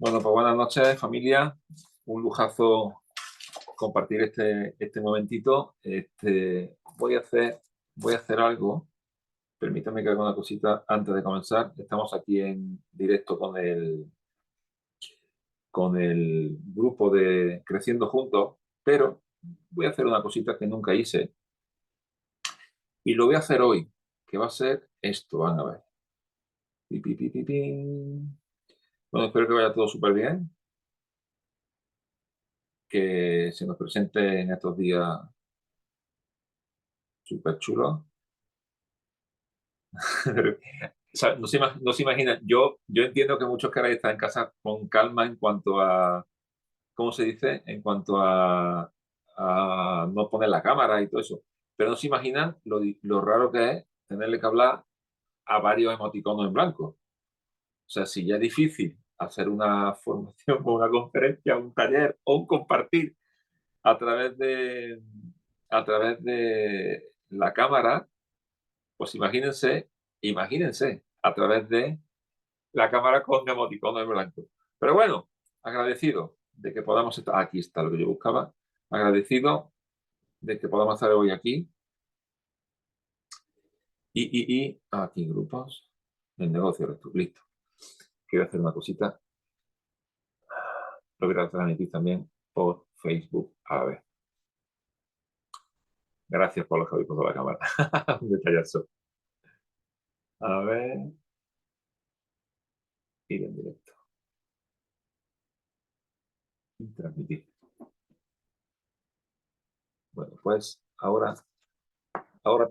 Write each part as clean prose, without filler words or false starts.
Bueno, pues buenas noches, familia. Un lujazo compartir este momentito. Voy a hacer algo. Permítame que haga una cosita antes de comenzar. Estamos aquí en directo con el grupo de Creciendo Juntos, pero voy a hacer una cosita que nunca hice y lo voy a hacer hoy, que va a ser esto. Van a ver. Pi, pi, pi, pi, pin. Bueno, espero que vaya todo súper bien, que se nos presente en estos días súper chulos. O sea, no se imagina. Yo entiendo que muchos queráis estar en casa con calma en cuanto a, ¿cómo se dice? En cuanto a no poner la cámara y todo eso. Pero no se imaginan lo raro que es tenerle que hablar a varios emoticonos en blanco. O sea, si ya es difícil hacer una formación o una conferencia, un taller o un compartir a través de la cámara, pues imagínense a través de la cámara con emoticono en blanco. Pero bueno, agradecido de que podamos estar. Aquí está lo que yo buscaba. Agradecido de que podamos estar hoy aquí. Y aquí grupos. El negocio, listo. Quiero hacer una cosita. Lo voy a transmitir también por Facebook. A ver. Gracias por los que habéis puesto la cámara. Un detallazo. A ver. Ir en directo. Y transmitir. Bueno, pues ahora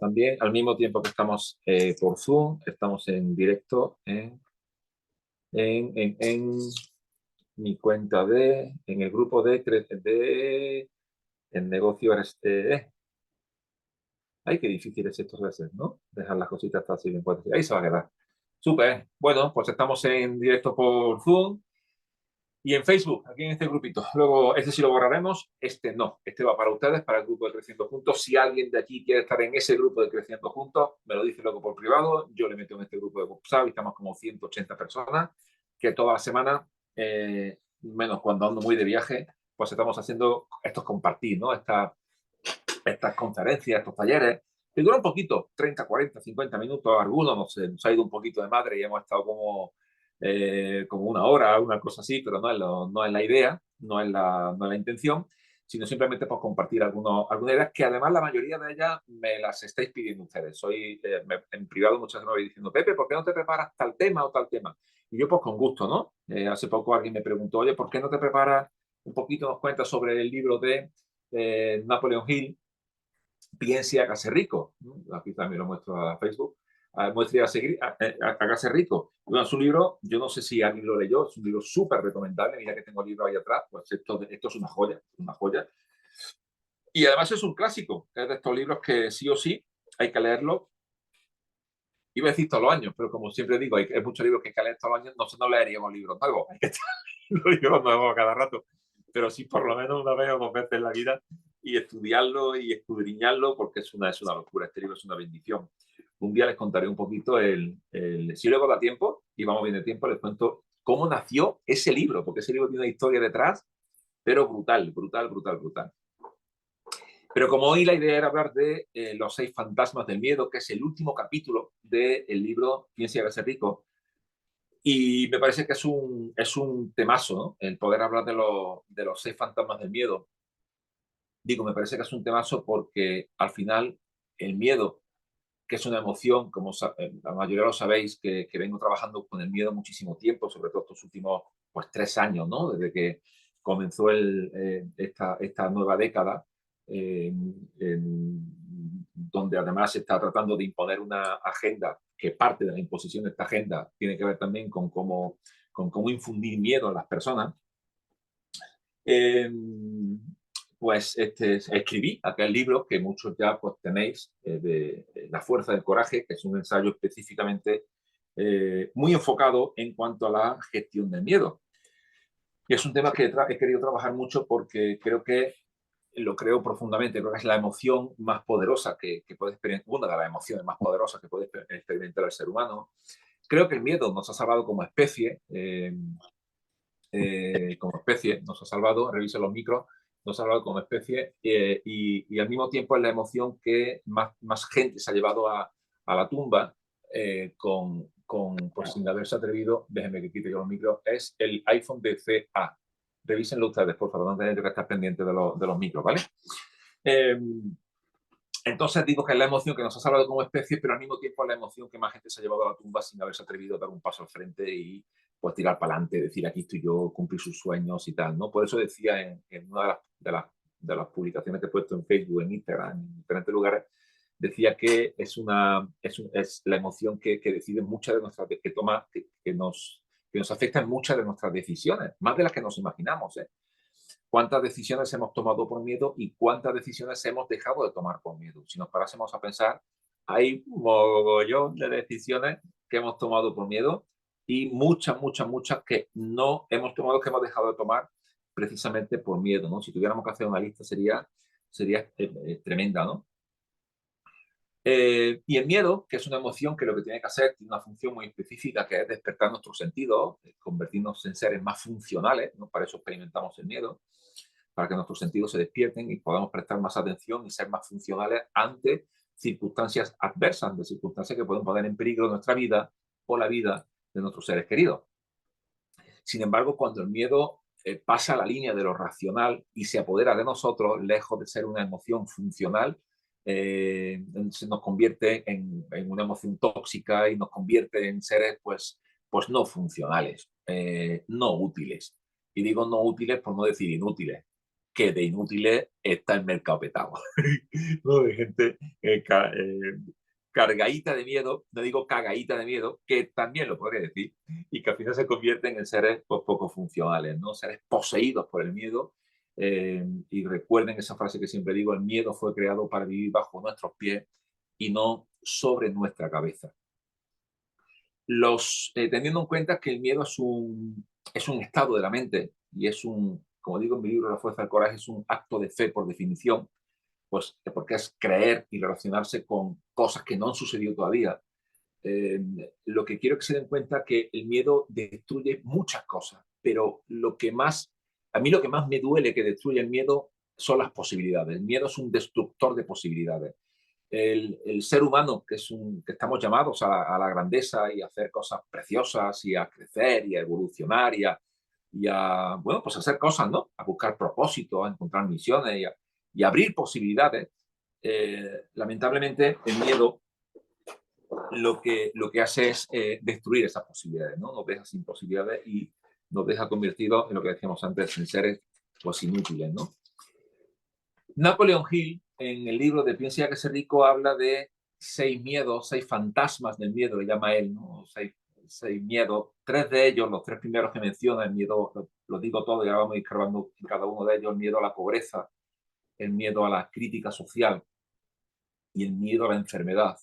también, al mismo tiempo que estamos por Zoom, estamos en directo en mi cuenta en el grupo de el negocio. Ay, qué difícil es esto de hacer, ¿no? Dejar las cositas fáciles en cuenta. Ahí se va a quedar. Súper. Bueno, pues estamos en directo por Zoom y en Facebook, aquí en este grupito. Luego, este sí lo borraremos, este no. Este va para ustedes, para el grupo de Creciendo Juntos. Si alguien de aquí quiere estar en ese grupo de Creciendo Juntos, me lo dice luego por privado. Yo le meto en este grupo de WhatsApp y estamos como 180 personas que toda la semana, menos cuando ando muy de viaje, pues estamos haciendo estos compartir, ¿no? Estas conferencias, estos talleres, que duran un poquito, 30, 40, 50 minutos. Algunos nos ha ido un poquito de madre y hemos estado como una hora, una cosa así, pero no es la idea, no es la intención, sino simplemente por compartir algunas ideas que además la mayoría de ellas me las estáis pidiendo ustedes. En privado muchas veces me vais diciendo, Pepe, ¿por qué no te preparas tal tema o tal tema? Y yo pues con gusto, ¿no? Hace poco alguien me preguntó, oye, ¿por qué no te preparas un poquito, nos cuentas sobre el libro de Napoleon Hill, Piense y hágase rico? Aquí también lo muestro a Facebook. Muestre y hágase rico. Bueno, es un libro, yo no sé si alguien lo leyó, es un libro súper recomendable. Mira que tengo el libro ahí atrás, pues esto es una joya, una joya. Y además es un clásico, es de estos libros que sí o sí hay que leerlo. Iba a decir todos los años, pero como siempre digo, hay muchos libros que hay que leer todos los años, no leeríamos libros nuevos, hay que estar leyendo libros nuevos cada rato, pero sí por lo menos una vez o dos veces en la vida, y estudiarlo y escudriñarlo, porque es una locura. Este libro es una bendición. Un día les contaré un poquito si luego da tiempo, y vamos bien de tiempo, les cuento cómo nació ese libro, porque ese libro tiene una historia detrás, pero brutal, brutal, brutal, brutal. Pero como hoy la idea era hablar de los 6 fantasmas del miedo, que es el último capítulo del libro Piense y hágase rico, y me parece que es un temazo, ¿no? El poder hablar de los 6 fantasmas del miedo. Digo, me parece que es un temazo porque al final el miedo, que es una emoción, como la mayoría lo sabéis, que vengo trabajando con el miedo muchísimo tiempo, sobre todo estos últimos pues 3 años, ¿no? Desde que comenzó esta nueva década, donde además se está tratando de imponer una agenda, que parte de la imposición de esta agenda tiene que ver también con cómo infundir miedo a las personas. Pues escribí aquel libro que muchos ya pues tenéis, de La fuerza del coraje, que es un ensayo específicamente muy enfocado en cuanto a la gestión del miedo. Y es un tema que he querido trabajar mucho porque lo creo profundamente. Creo que es la emoción más poderosa que puede experimentar, una de las emociones más poderosas que puede experimentar el ser humano. Creo que el miedo nos ha salvado como especie. como especie, nos ha salvado, revisa los micros, nos ha salvado como especie y al mismo tiempo es la emoción que más gente se ha llevado a la tumba por sin haberse atrevido, déjenme que quite yo los micros, es el iPhone DCA. Revísenlo ustedes, por favor, no tenéis que estar pendientes de los micros, ¿vale? Entonces digo que es la emoción que nos ha salvado como especie, pero al mismo tiempo es la emoción que más gente se ha llevado a la tumba sin haberse atrevido a dar un paso al frente y pues tirar para adelante, decir aquí estoy yo, cumplir sus sueños y tal, ¿no? Por eso decía en una de las publicaciones que he puesto en Facebook, en Instagram, en diferentes lugares, decía que es la emoción que decide muchas de nuestras, que toma, que nos afecta en muchas de nuestras decisiones, más de las que nos imaginamos, ¿eh? ¿Cuántas decisiones hemos tomado por miedo y cuántas decisiones hemos dejado de tomar por miedo? Si nos parásemos a pensar, hay un mogollón de decisiones que hemos tomado por miedo y muchas que no hemos tomado, que hemos dejado de tomar precisamente por miedo, ¿no? Si tuviéramos que hacer una lista sería tremenda, ¿no? Y el miedo, que es una emoción que lo que tiene que hacer, tiene una función muy específica, que es despertar nuestros sentidos, convertirnos en seres más funcionales, ¿no? Para eso experimentamos el miedo, para que nuestros sentidos se despierten y podamos prestar más atención y ser más funcionales ante circunstancias adversas, de circunstancias que pueden poner en peligro nuestra vida o la vida de nuestros seres queridos. Sin embargo, cuando el miedo pasa la línea de lo racional y se apodera de nosotros, lejos de ser una emoción funcional, se nos convierte en una emoción tóxica y nos convierte en seres pues no funcionales, no útiles. Y digo no útiles por no decir inútiles, que de inútiles está el mercado petado. ¿No? De gente cargadita de miedo, no digo cagadita de miedo, que también lo podría decir, y que al final se convierten en seres pues, poco funcionales, ¿no? Seres poseídos por el miedo. Y recuerden esa frase que siempre digo, el miedo fue creado para vivir bajo nuestros pies y no sobre nuestra cabeza. Teniendo en cuenta que el miedo es un estado de la mente y como digo en mi libro La fuerza del coraje, es un acto de fe por definición, pues porque es creer y relacionarse con cosas que no han sucedido todavía. Lo que quiero que se den cuenta es que el miedo destruye muchas cosas, pero a mí lo que más me duele que destruye el miedo son las posibilidades. El miedo es un destructor de posibilidades. El ser humano, que estamos llamados a la grandeza y a hacer cosas preciosas y a crecer y a evolucionar bueno, pues a hacer cosas, ¿no? A buscar propósitos, a encontrar misiones y a abrir posibilidades. Lamentablemente, el miedo lo que hace es destruir esas posibilidades, ¿no? Nos deja sin posibilidades y nos deja convertidos en lo que decíamos antes, en seres pues inútiles, ¿no? Napoleon Hill, en el libro de Piensa que ser rico, habla de 6 miedos, 6 fantasmas del miedo, le llama él, ¿no? 6 miedos. 3 de ellos, los 3 primeros que menciona, el miedo, lo digo todo y ahora vamos a ir grabando cada uno de ellos, el miedo a la pobreza, el miedo a la crítica social y el miedo a la enfermedad.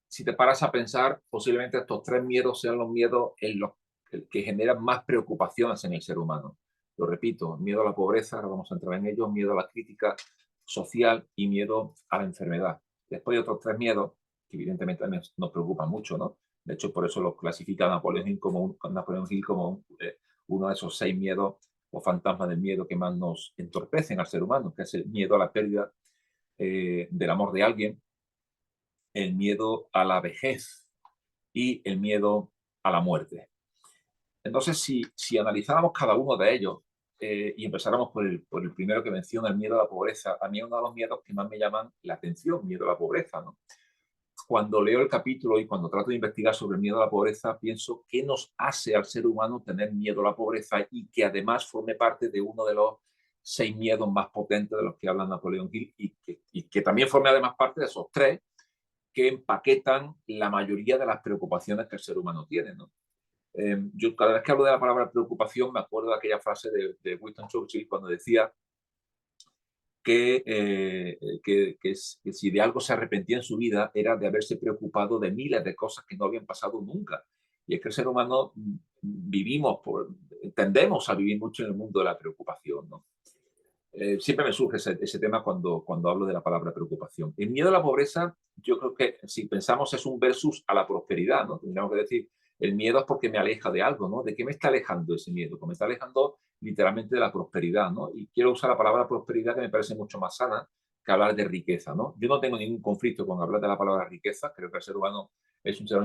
Si te paras a pensar, posiblemente estos 3 miedos sean los miedos que generan más preocupaciones en el ser humano. Lo repito, miedo a la pobreza, ahora vamos a entrar en ello, miedo a la crítica social y miedo a la enfermedad. Después hay otros 3 miedos que evidentemente también nos preocupan mucho, ¿no? De hecho, por eso lo clasifica Napoleon Hill como uno de esos 6 miedos o fantasmas del miedo que más nos entorpecen al ser humano, que es el miedo a la pérdida del amor de alguien, el miedo a la vejez y el miedo a la muerte. Entonces, si analizáramos cada uno de ellos y empezáramos por el primero que menciona, el miedo a la pobreza, a mí es uno de los miedos que más me llaman la atención, miedo a la pobreza, ¿no? Cuando leo el capítulo y cuando trato de investigar sobre el miedo a la pobreza, pienso qué nos hace al ser humano tener miedo a la pobreza y que además forme parte de uno de los 6 miedos más potentes de los que habla Napoleon Hill y que también forme además parte de esos 3 que empaquetan la mayoría de las preocupaciones que el ser humano tiene, ¿no? Yo cada vez que hablo de la palabra preocupación me acuerdo de aquella frase de Winston Churchill cuando decía que si de algo se arrepentía en su vida era de haberse preocupado de miles de cosas que no habían pasado nunca. Y es que el ser humano tendemos a vivir mucho en el mundo de la preocupación, ¿no? Siempre me surge ese tema cuando hablo de la palabra preocupación. El miedo a la pobreza, yo creo que si pensamos es un versus a la prosperidad, ¿no? Tendríamos que decir El miedo es porque me aleja de algo, ¿no? ¿De qué me está alejando ese miedo? Pues me está alejando literalmente de la prosperidad, ¿no? Y quiero usar la palabra prosperidad, que me parece mucho más sana que hablar de riqueza, ¿no? Yo no tengo ningún conflicto con hablar de la palabra riqueza. Creo que el ser humano es un ser,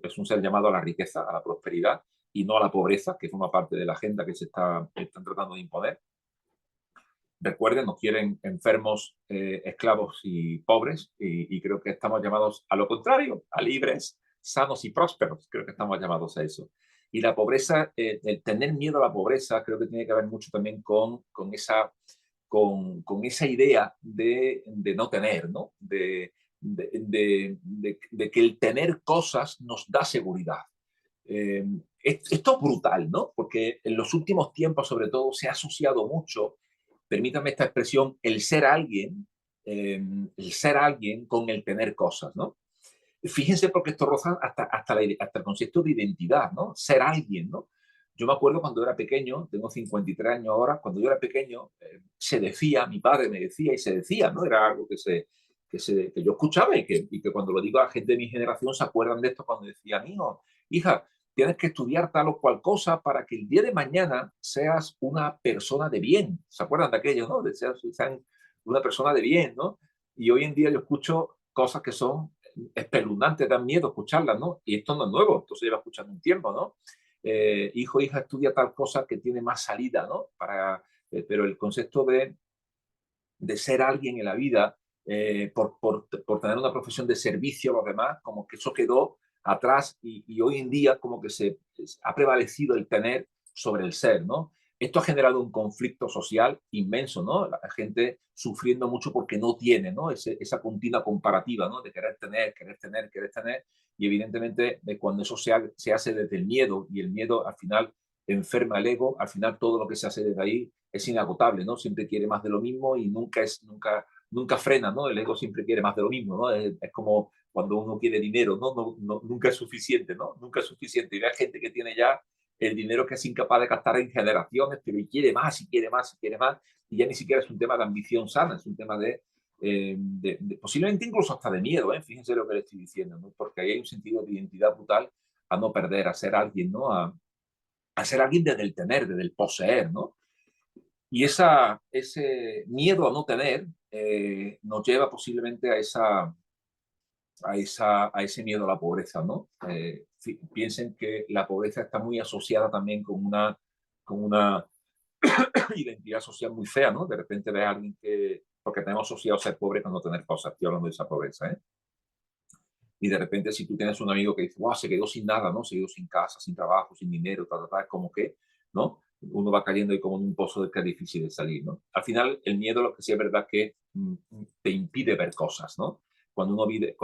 es un ser llamado a la riqueza, a la prosperidad, y no a la pobreza, que forma parte de la agenda que están tratando de imponer. Recuerden, nos quieren enfermos, esclavos y pobres, y creo que estamos llamados a lo contrario, a libres, sanos y prósperos. Creo que estamos llamados a eso. Y la pobreza, el tener miedo a la pobreza, creo que tiene que ver mucho también con esa idea de no tener, ¿no? De que el tener cosas nos da seguridad. Esto es brutal, ¿no? Porque en los últimos tiempos, sobre todo, se ha asociado mucho, permítame esta expresión, el ser alguien con el tener cosas, ¿no? Fíjense, porque esto roza hasta el concepto de identidad, ¿no? Ser alguien, ¿no? Yo me acuerdo cuando era pequeño, tengo 53 años ahora, cuando yo era pequeño, se decía, mi padre me decía y se decía, ¿no? Era algo que yo escuchaba y que cuando lo digo a gente de mi generación se acuerdan de esto cuando decían, hijo, hija, tienes que estudiar tal o cual cosa para que el día de mañana seas una persona de bien. ¿Se acuerdan de aquello, no? De sean una persona de bien, ¿no? Y hoy en día yo escucho cosas que son espeluznantes, dan miedo escucharlas, ¿no? Y esto no es nuevo, esto se lleva escuchando un tiempo, ¿no? Hijo, hija, estudia tal cosa que tiene más salida, ¿no? Pero el concepto de ser alguien en la vida, por tener una profesión de servicio a los demás, como que eso quedó atrás y hoy en día como que ha prevalecido el tener sobre el ser, ¿no? Esto ha generado un conflicto social inmenso, ¿no? La gente sufriendo mucho porque no tiene, ¿no? Esa continua comparativa, ¿no? De querer tener, querer tener, querer tener. Y evidentemente, cuando eso se hace desde el miedo, y el miedo al final enferma el ego, al final todo lo que se hace desde ahí es inagotable, ¿no? Siempre quiere más de lo mismo y nunca frena, ¿no? El ego siempre quiere más de lo mismo, ¿no? Es como cuando uno quiere dinero, ¿no? Nunca es suficiente, ¿no? Nunca es suficiente. Y hay gente que tiene ya el dinero que es incapaz de gastar en generaciones, pero y quiere más, y quiere más, y quiere más, y ya ni siquiera es un tema de ambición sana, es un tema posiblemente incluso hasta de miedo, ¿eh? Fíjense lo que le estoy diciendo, ¿no? Porque ahí hay un sentido de identidad brutal a no perder, a ser alguien, ¿no? A ser alguien desde el tener, desde el poseer, ¿no? Y ese miedo a no tener nos lleva posiblemente a ese miedo a la pobreza, ¿no? Piensen que la pobreza está muy asociada también con una identidad social muy fea, ¿no? De repente ves a alguien porque tenemos asociado ser pobre con no tener cosas, estoy hablando de esa pobreza, ¿eh? Y de repente si tú tienes un amigo que dice, wow, se quedó sin nada, ¿no? Se quedó sin casa, sin trabajo, sin dinero, es como que, ¿no? Uno va cayendo ahí como en un pozo de que es difícil de salir, ¿no? Al final, el miedo, lo que sí es verdad que te impide ver cosas, ¿no? Cuando uno vive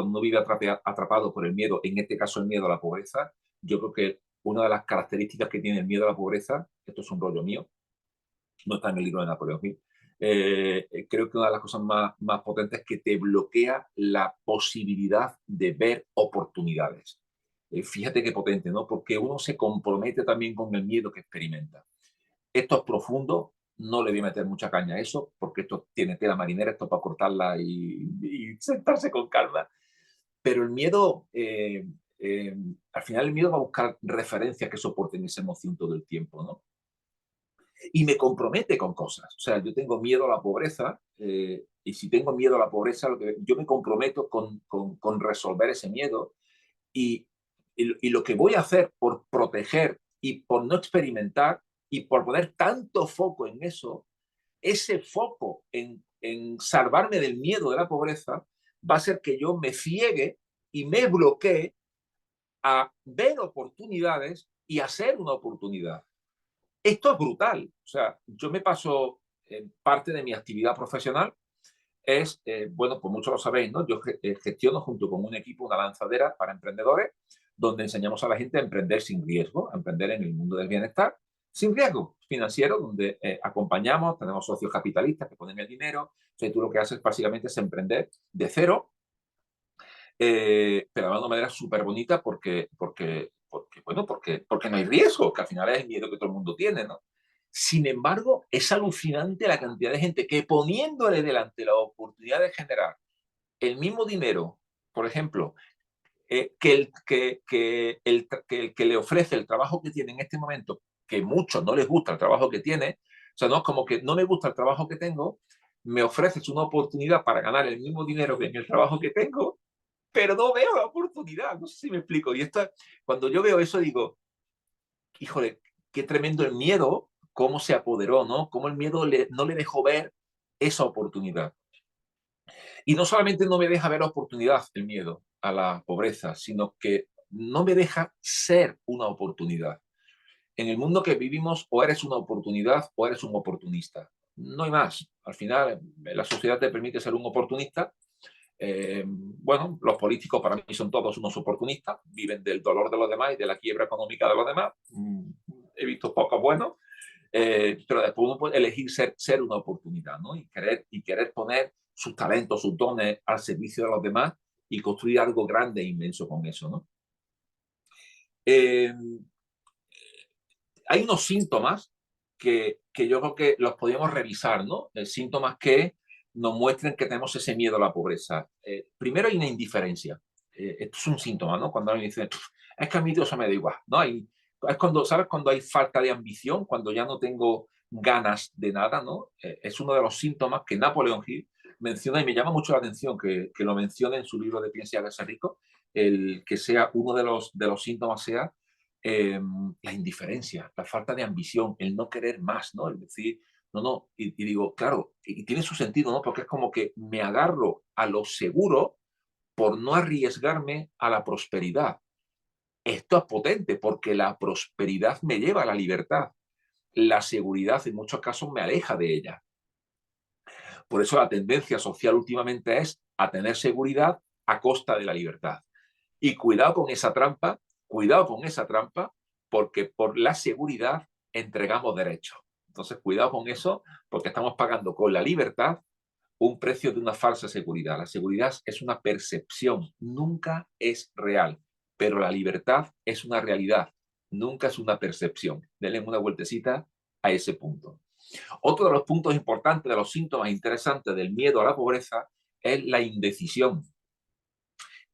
atrapado por el miedo, en este caso el miedo a la pobreza, yo creo que una de las características que tiene el miedo a la pobreza, esto es un rollo mío, no está en el libro de Napoleón Hill. Creo que una de las cosas más potentes es que te bloquea la posibilidad de ver oportunidades. Fíjate qué potente, ¿no? Porque uno se compromete también con el miedo que experimenta. Esto es profundo, no le voy a meter mucha caña a eso, porque esto tiene tela marinera, esto para cortarla y sentarse con calma. Pero el miedo, al final el miedo va a buscar referencias que soporten esa emoción todo el tiempo, ¿no? Y me compromete con cosas. O sea, yo tengo miedo a la pobreza, y si tengo miedo a la pobreza, yo me comprometo con resolver ese miedo y, y lo que voy a hacer por proteger y por no experimentar y por poner tanto foco en eso, ese foco en salvarme del miedo de la pobreza, va a ser que yo me ciegue y me bloquee a ver oportunidades y hacer una oportunidad. Esto es brutal. O sea, yo me paso parte de mi actividad profesional bueno, pues muchos lo sabéis, ¿no? Yo gestiono junto con un equipo una lanzadera para emprendedores donde enseñamos a la gente a emprender sin riesgo, a emprender en el mundo del bienestar sin riesgo financiero, donde acompañamos, tenemos socios capitalistas que ponen el dinero. O sea, tú lo que haces básicamente es emprender de cero, pero de una manera súper bonita porque no hay riesgo, que al final es el miedo que todo el mundo tiene, ¿no? Sin embargo, es alucinante la cantidad de gente que poniéndole delante la oportunidad de generar el mismo dinero, por ejemplo, el que le ofrece el trabajo que tiene en este momento, que muchos no les gusta el trabajo que tiene, o sea, no es como que no me gusta el trabajo que tengo, me ofreces una oportunidad para ganar el mismo dinero que en el trabajo que tengo, pero no veo la oportunidad, no sé si me explico. Y esto, cuando yo veo eso digo, híjole, qué tremendo el miedo, cómo se apoderó, ¿no? Cómo el miedo no le dejó ver esa oportunidad. Y no solamente no me deja ver la oportunidad, el miedo a la pobreza, sino que no me deja ser una oportunidad. En el mundo que vivimos, o eres una oportunidad o eres un oportunista. No hay más. Al final, la sociedad te permite ser un oportunista. Bueno, los políticos para mí son todos unos oportunistas, viven del dolor de los demás y de la quiebra económica de los demás. He visto pocos buenos, pero después uno puede elegir ser una oportunidad, ¿no? Y querer poner sus talentos, sus dones al servicio de los demás y construir algo grande e inmenso con eso, ¿no? Eh, Hay unos síntomas que yo creo que los podríamos revisar, ¿no? Síntomas que nos muestren que tenemos ese miedo a la pobreza. Primero hay una indiferencia. Esto es un síntoma, ¿no? Cuando alguien dice, es que a mí Dios me da igual, ¿no? Es cuando, ¿sabes? Cuando hay falta de ambición, cuando ya no tengo ganas de nada, ¿no? Es uno de los síntomas que Napoleon Hill menciona y me llama mucho la atención que lo mencione en su libro de Piensa y hágase rico, el que sea uno de los síntomas sea la indiferencia, la falta de ambición, el no querer más, ¿no? El decir, no, no, y digo, claro, y tiene su sentido, ¿no? Porque es como que me agarro a lo seguro por no arriesgarme a la prosperidad. Esto es potente porque la prosperidad me lleva a la libertad. La seguridad en muchos casos me aleja de ella. Por eso la tendencia social últimamente es a tener seguridad a costa de la libertad. Y cuidado con esa trampa, porque por la seguridad entregamos derechos. Entonces, cuidado con eso, porque estamos pagando con la libertad un precio de una falsa seguridad. La seguridad es una percepción, nunca es real, pero la libertad es una realidad, nunca es una percepción. Denle una vueltecita a ese punto. Otro de los puntos importantes, de los síntomas interesantes del miedo a la pobreza, es la indecisión.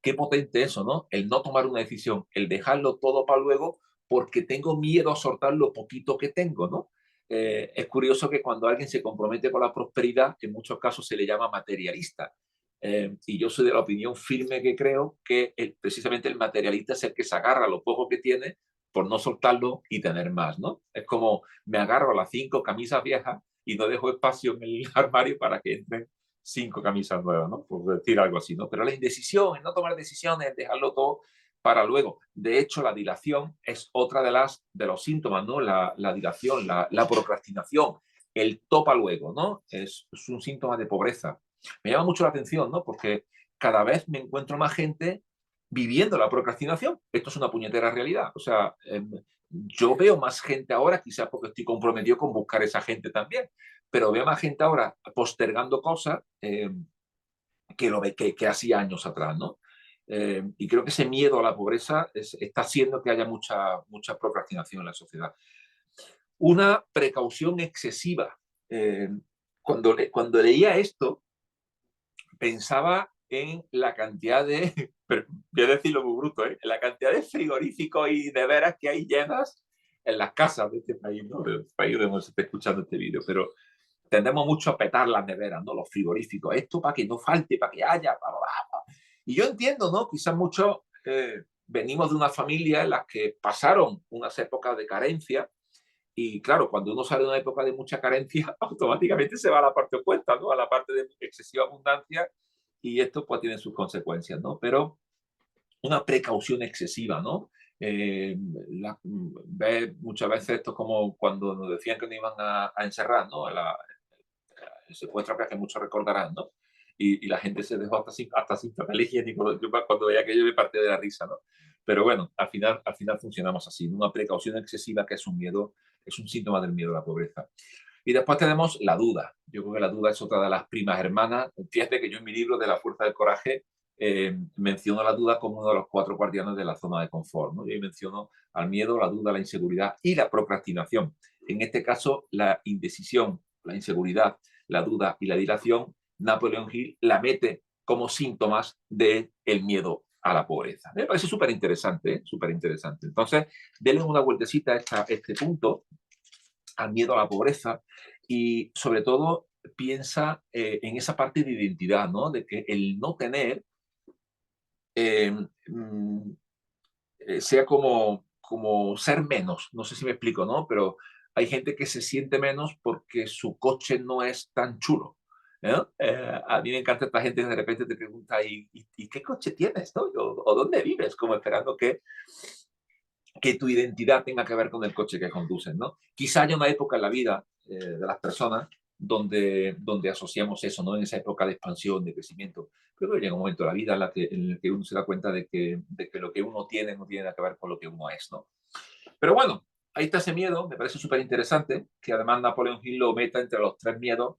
Qué potente eso, ¿no? El no tomar una decisión, el dejarlo todo para luego porque tengo miedo a soltar lo poquito que tengo, ¿no? Es curioso que cuando alguien se compromete con la prosperidad, en muchos casos se le llama materialista. Y yo soy de la opinión firme que creo que precisamente el materialista es el que se agarra a lo poco que tiene por no soltarlo y tener más, ¿no? Es como me agarro a las 5 camisas viejas y no dejo espacio en el armario para que entren 5 camisas nuevas, ¿no? Por decir algo así, ¿no? Pero la indecisión, el no tomar decisiones, dejarlo todo para luego. De hecho, la dilación es otra de los síntomas, ¿no? La dilación, la procrastinación, el topa luego, ¿no? Es un síntoma de pobreza. Me llama mucho la atención, ¿no? Porque cada vez me encuentro más gente viviendo la procrastinación. Esto es una puñetera realidad. O sea, yo veo más gente ahora, quizás porque estoy comprometido con buscar esa gente también, pero veo más gente ahora postergando cosas que hacía años atrás, ¿no? Y creo que ese miedo a la pobreza está haciendo que haya mucha procrastinación en la sociedad. Una precaución excesiva. Eh, cuando leía esto, pensaba en la cantidad de, voy a decirlo muy bruto, la cantidad de frigoríficos y neveras que hay llenas en las casas de este país, ¿no? Del país donde se está escuchando este vídeo, pero tendemos mucho a petar las neveras, ¿no? Los frigoríficos, esto para que no falte, para que haya, y yo entiendo, ¿no? Quizás muchos venimos de una familia en las que pasaron unas épocas de carencia y claro, cuando uno sale de una época de mucha carencia, automáticamente se va a la parte opuesta, ¿no? A la parte de excesiva abundancia y esto pues tiene sus consecuencias, ¿no? Pero una precaución excesiva, ¿no? Muchas veces esto es como cuando nos decían que nos iban a encerrar, ¿no? El secuestro que muchos recordarán, ¿no? Y la gente se dejó hasta sin papel higiénico. Yo cuando veía que yo me partía de la risa, ¿no? Pero bueno, al final funcionamos así. Una precaución excesiva que es un miedo, es un síntoma del miedo a la pobreza. Y después tenemos la duda. Yo creo que la duda es otra de las primas hermanas. Fíjate que yo en mi libro de La fuerza del coraje menciono la duda como uno de los 4 guardianes de la zona de confort, ¿no? Yo ahí menciono al miedo, la duda, la inseguridad y la procrastinación. En este caso, la indecisión, la inseguridad, la duda y la dilación, Napoleon Hill la mete como síntomas del miedo a la pobreza. Me parece súper interesante, ¿eh? Súper interesante. Entonces, denle una vueltecita a este punto, al miedo a la pobreza, y sobre todo piensa en esa parte de identidad, ¿no? De que el no tener eh, mm, sea como ser menos. No sé si me explico, ¿no? Pero hay gente que se siente menos porque su coche no es tan chulo. ¿No? A mí me encanta esta gente que de repente te pregunta, ¿y qué coche tienes? ¿No? O dónde vives? Como esperando que tu identidad tenga que ver con el coche que conduces, ¿no? Quizá haya una época en la vida de las personas donde asociamos eso, ¿no? En esa época de expansión, de crecimiento. Pero llega un momento de la vida en el que uno se da cuenta de que lo que uno tiene no tiene nada que ver con lo que uno es, ¿no? Pero bueno, ahí está ese miedo, me parece súper interesante, que además Napoleon Hill lo meta entre los 3 miedos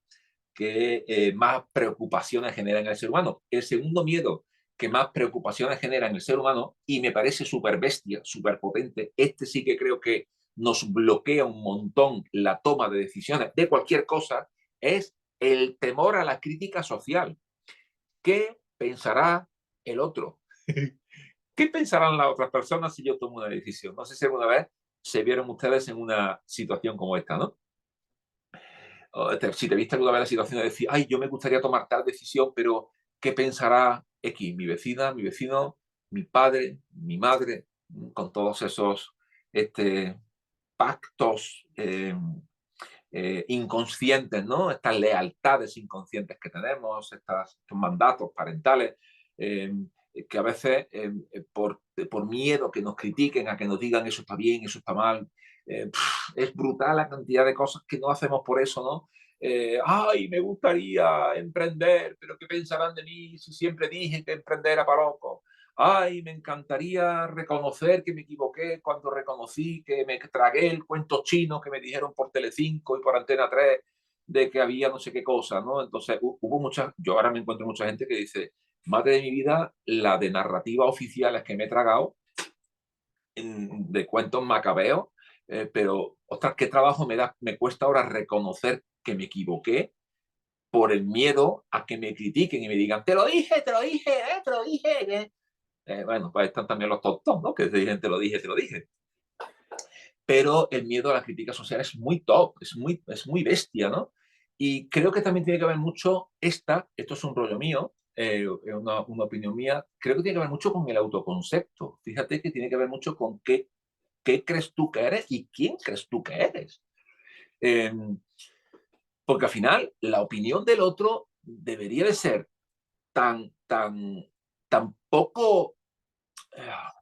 que más preocupaciones genera en el ser humano. El segundo miedo que más preocupaciones genera en el ser humano, y me parece súper bestia, súper potente, este sí que creo que nos bloquea un montón la toma de decisiones de cualquier cosa, es el temor a la crítica social. ¿Qué pensará el otro? ¿Qué pensarán las otras personas si yo tomo una decisión? No sé si alguna vez se vieron ustedes en una situación como esta, ¿no? Si te viste alguna vez la situación de decir, ay, yo me gustaría tomar tal decisión, pero ¿qué pensará X? Mi vecina, mi vecino, mi padre, mi madre, con todos esos este, pactos inconscientes, ¿no? Estas lealtades inconscientes que tenemos, estos mandatos parentales, eh, que a veces por miedo que nos critiquen, a que nos digan eso está bien, eso está mal, es brutal la cantidad de cosas que no hacemos por eso, ¿no? Ay, me gustaría emprender, pero ¿qué pensarán de mí si siempre dije que emprender era para locos? Ay, me encantaría reconocer que me equivoqué cuando reconocí que me tragué el cuento chino que me dijeron por Telecinco y por Antena 3 de que había no sé qué cosa, ¿no? Entonces hubo muchas, yo ahora me encuentro mucha gente que dice, madre de mi vida, la de narrativas oficiales que me he tragado de cuentos macabeos, pero ostras, qué trabajo me cuesta ahora reconocer que me equivoqué por el miedo a que me critiquen y me digan, te lo dije, te lo dije. Bueno, pues están también los tontos, ¿no? Que te dicen, te lo dije, te lo dije. Pero el miedo a la crítica social es muy top, es muy bestia, ¿no? Y creo que también tiene que ver mucho esto es un rollo mío, una opinión mía, creo que tiene que ver mucho con el autoconcepto. Fíjate que tiene que ver mucho con qué crees tú que eres y quién crees tú que eres. Eh, Porque al final la opinión del otro debería de ser tan poco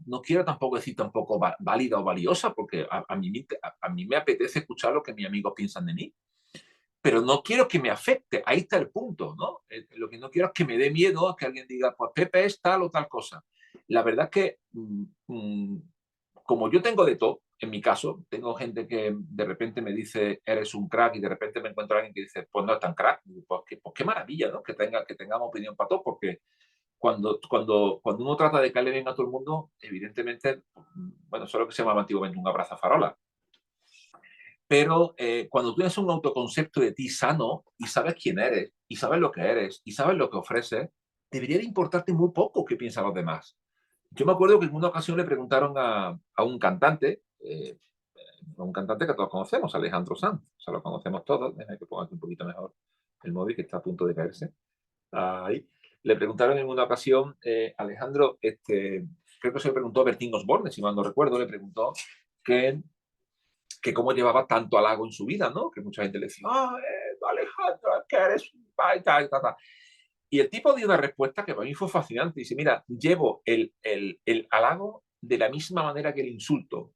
no quiero tampoco decir tampoco válida o valiosa, porque a mí me apetece escuchar lo que mis amigos piensan de mí, pero no quiero que me afecte. Ahí está el punto, ¿no? Lo que no quiero es que me dé miedo a que alguien diga, pues Pepe es tal o tal cosa. La verdad es que, como yo tengo de todo, en mi caso, tengo gente que de repente me dice, eres un crack, y de repente me encuentro a alguien que dice, pues no es tan crack. Pues qué maravilla, ¿no? Que tengamos opinión para todo, porque cuando uno trata de caerle bien a todo el mundo, evidentemente, bueno, eso es lo que se llamaba antiguamente un abrazafarola. Pero cuando tú tienes un autoconcepto de ti sano y sabes quién eres, y sabes lo que eres, y sabes lo que ofreces, debería de importarte muy poco qué piensan los demás. Yo me acuerdo que en una ocasión le preguntaron a un cantante que todos conocemos, Alejandro Sanz, o sea, lo conocemos todos, déjame que ponga aquí un poquito mejor el móvil que está a punto de caerse. Ahí. Le preguntaron en una ocasión, Alejandro, creo que se le preguntó a Bertín Osborne, si mal no recuerdo, le preguntó que, que cómo llevaba tanto halago en su vida, ¿no? Que mucha gente le decía, Alejandro, es que eres un tal, tal, tal. Y el tipo dio una respuesta que para mí fue fascinante. Dice, mira, llevo el halago de la misma manera que el insulto.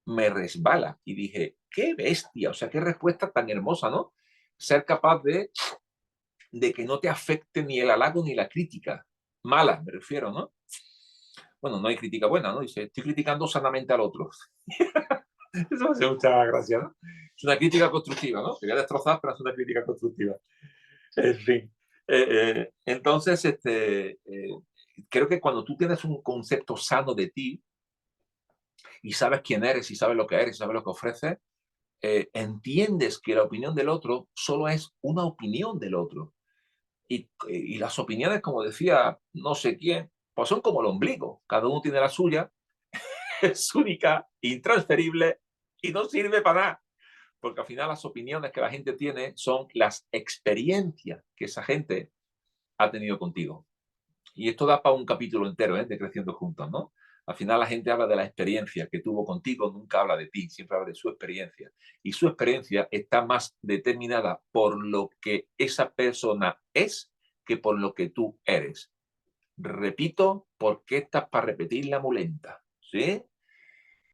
Me resbala. Y dije, qué bestia, o sea, qué respuesta tan hermosa, ¿no? Ser capaz de que no te afecte ni el halago ni la crítica. Mala, me refiero, ¿no? Bueno, no hay crítica buena, ¿no? Dice, estoy criticando sanamente al otro. Eso me hace mucha gracia, ¿no? Es una crítica constructiva, ¿no? Te voy a destrozar, pero es una crítica constructiva. En fin. Entonces, creo que cuando tú tienes un concepto sano de ti y sabes quién eres y sabes lo que eres y sabes lo que ofreces, entiendes que la opinión del otro solo es una opinión del otro. Y las opiniones, como decía no sé quién, pues son como el ombligo, cada uno tiene la suya, es única, intransferible y no sirve para nada. Porque al final las opiniones que la gente tiene son las experiencias que esa gente ha tenido contigo. Y esto da para un capítulo entero, de Creciendo Juntos, ¿no? Al final la gente habla de la experiencia que tuvo contigo, nunca habla de ti, siempre habla de su experiencia. Y su experiencia está más determinada por lo que esa persona es que por lo que tú eres. Repito, porque estás para repetir la mulenta, ¿sí?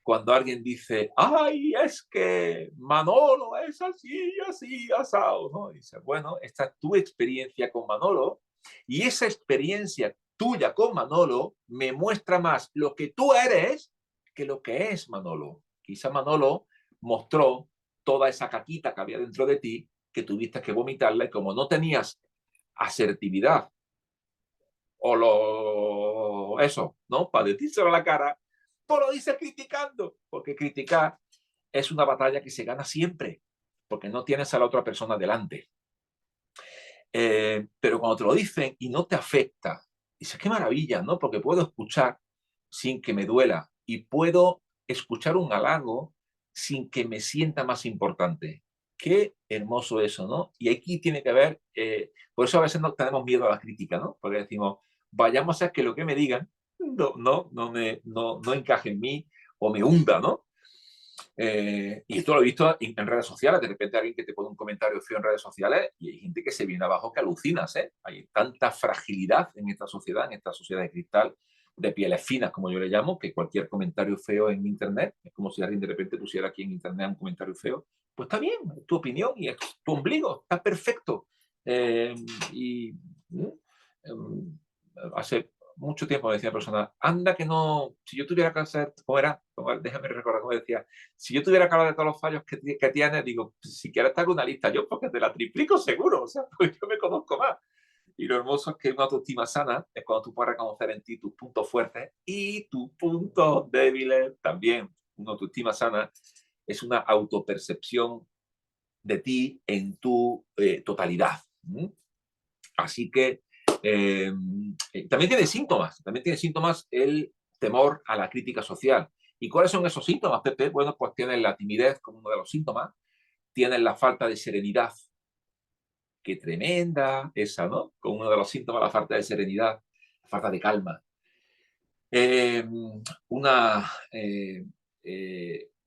Cuando alguien dice, ay, es que Manolo es así, así, asado, ¿no? Y dice, bueno, esta es tu experiencia con Manolo y esa experiencia tuya con Manolo me muestra más lo que tú eres que lo que es Manolo. Quizá Manolo mostró toda esa caquita que había dentro de ti que tuviste que vomitarla y como no tenías asertividad o eso, ¿no? Para decírselo a la cara, pues lo dices criticando, porque criticar es una batalla que se gana siempre, porque no tienes a la otra persona delante. Pero cuando te lo dicen y no te afecta, dices, qué maravilla, ¿no? Porque puedo escuchar sin que me duela y puedo escuchar un halago sin que me sienta más importante. Qué hermoso eso, ¿no? Y aquí tiene que ver, por eso a veces no tenemos miedo a la crítica, ¿no? Porque decimos, vayamos a que lo que me digan no encaje en mí o me hunda, ¿no? Y esto lo he visto en redes sociales, de repente alguien que te pone un comentario feo en redes sociales y hay gente que se viene abajo que alucinas, ¿eh? Hay tanta fragilidad en esta sociedad de cristal, de pieles finas, como yo le llamo, que cualquier comentario feo en Internet, es como si alguien de repente pusiera aquí en Internet un comentario feo, pues está bien, es tu opinión y es tu ombligo, está perfecto. Eh, y hace mucho tiempo me decía una persona, anda que no, si yo tuviera que hacer, ¿cómo era? Déjame recordar cómo decía, si yo tuviera que hablar de todos los fallos que tienes, digo, si quieres te hago una lista yo, porque te la triplico seguro, o sea, porque yo me conozco más. Y lo hermoso es que una autoestima sana es cuando tú puedes reconocer en ti tus puntos fuertes y tus puntos débiles también. Una autoestima sana es una autopercepción de ti en tu totalidad. Así que también tiene síntomas el temor a la crítica social. ¿Y cuáles son esos síntomas, Pepe? Bueno, pues tienen la timidez como uno de los síntomas, tienen la falta de serenidad, qué tremenda esa, ¿no? Como uno de los síntomas, la falta de serenidad, la falta de calma. Eh, una,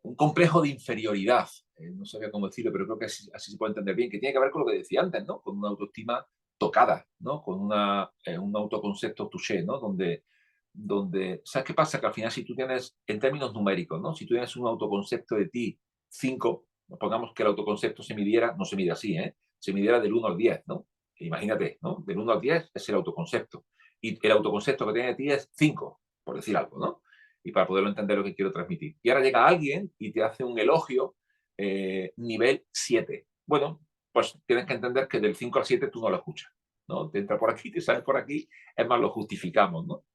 un complejo de inferioridad, no sabía cómo decirlo, pero creo que así se puede entender bien, que tiene que ver con lo que decía antes, ¿no? Con una autoestima tocada, ¿no? Con un autoconcepto touché, ¿no? Donde, ¿sabes qué pasa? Que al final si tú tienes, en términos numéricos, ¿no? Si tú tienes un autoconcepto de ti 5, pongamos que el autoconcepto se midiera, no se mide así, ¿eh? Se midiera del 1 al 10, ¿no? Imagínate, ¿no? Del 1 al 10 es el autoconcepto. Y el autoconcepto que tiene de ti es 5, por decir algo, ¿no? Y para poderlo entender lo que quiero transmitir. Y ahora llega alguien y te hace un elogio nivel 7. Bueno, pues tienes que entender que del 5 al 7 tú no lo escuchas, ¿no? Te entra por aquí, te sale por aquí, es más, lo justificamos, ¿no?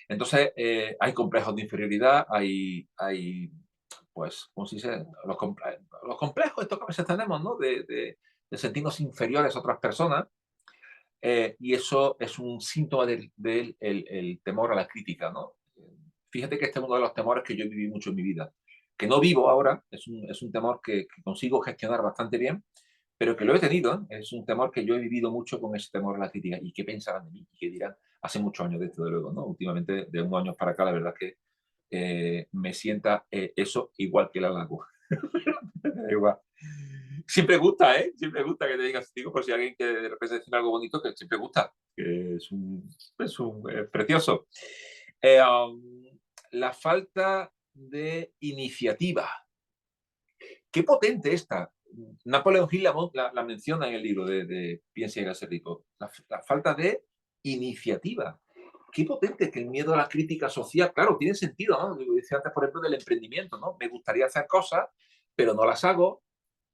Entonces, hay complejos de inferioridad, pues, ¿cómo se dice? Los complejos, estos que a veces tenemos, ¿no? De sentirnos inferiores a otras personas, y eso es un síntoma del el temor a la crítica, ¿no? Fíjate que este es uno de los temores que yo viví mucho en mi vida, que no vivo ahora, es un temor que consigo gestionar bastante bien, pero que lo he tenido, ¿eh? Es un temor que yo he vivido mucho con ese temor a la crítica. ¿Y qué pensarán de mí? ¿Y qué dirán? Hace muchos años de esto, de luego, ¿no? Últimamente, de unos años para acá, la verdad es que me sienta eso igual que el halago. Igual. Siempre gusta, ¿eh? Siempre gusta que te digas, digo, por si alguien que de repente dice algo bonito, que siempre gusta, que es precioso. La falta de iniciativa. Qué potente esta. Napoleón Hill la menciona en el libro de Piensa y hágase rico. La falta de iniciativa. Qué potente que el miedo a la crítica social, claro, tiene sentido, ¿no? Yo decía antes, por ejemplo, del emprendimiento, ¿no? Me gustaría hacer cosas, pero no las hago.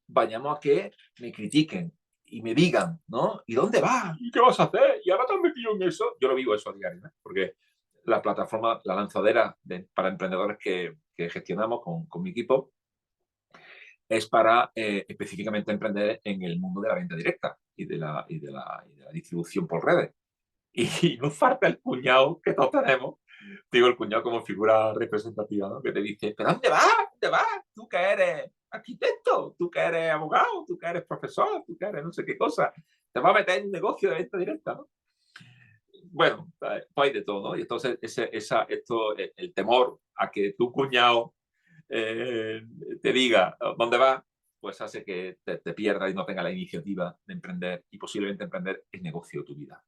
Vayamos a que me critiquen y me digan, ¿no? ¿Y dónde vas? ¿Y qué vas a hacer? ¿Y ahora te has metido en eso? Yo lo vivo eso a diario, ¿no? Porque la plataforma, la lanzadera para emprendedores que gestionamos con mi equipo, es para específicamente emprender en el mundo de la venta directa y de la distribución por redes. Y nos falta el cuñado que todos tenemos, digo el cuñado como figura representativa, ¿no? Que te dice, ¿pero dónde vas? ¿Dónde vas? Tú que eres arquitecto, tú que eres abogado, tú que eres profesor, tú que eres no sé qué cosa, te vas a meter en un negocio de venta directa, ¿no? Bueno, pues hay de todo, ¿no? Y entonces el temor a que tu cuñado eh, te diga dónde va, pues hace que te pierdas y no tenga la iniciativa de emprender y posiblemente emprender el negocio de tu vida.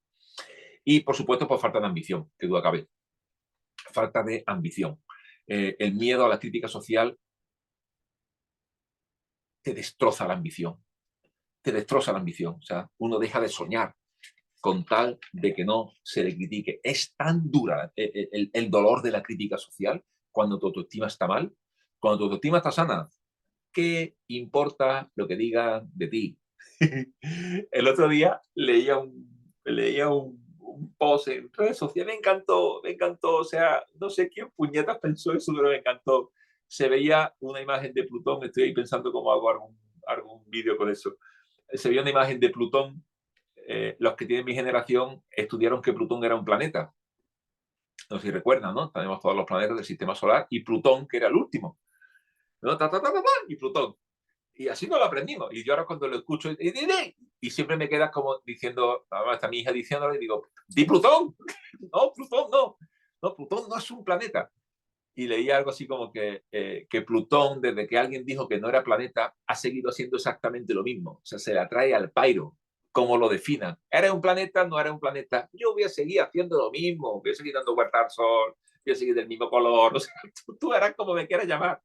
Y por supuesto, por falta de ambición, que duda cabe. Falta de ambición. El miedo a la crítica social te destroza la ambición. Te destroza la ambición. O sea, uno deja de soñar con tal de que no se le critique. Es tan dura el dolor de la crítica social cuando tu autoestima está mal, cuando tu autoestima está sana. ¿Qué importa lo que digan de ti? El otro día leía un post en redes sociales, me encantó, o sea, no sé quién puñetas pensó eso, pero me encantó. Se veía una imagen de Plutón, estoy ahí pensando cómo hago algún vídeo con eso. Se veía una imagen de Plutón, los que tienen mi generación estudiaron que Plutón era un planeta. No sé si recuerdan, ¿no? Tenemos todos los planetas del sistema solar y Plutón, que era el último. ¿No? Y Plutón. Y así no lo aprendimos. Y yo ahora cuando lo escucho, y siempre me queda como diciendo, ahora está mi hija diciéndole, y digo, di Plutón. No, Plutón no. No, Plutón no es un planeta. Y leí algo así como que Plutón, desde que alguien dijo que no era planeta, ha seguido haciendo exactamente lo mismo. O sea, se le atrae al pairo, como lo definan. ¿Era un planeta? No era un planeta. Yo voy a seguir haciendo lo mismo, voy a seguir dando vueltas al sol, voy a seguir del mismo color. O sea, tú harás como me quieras llamar,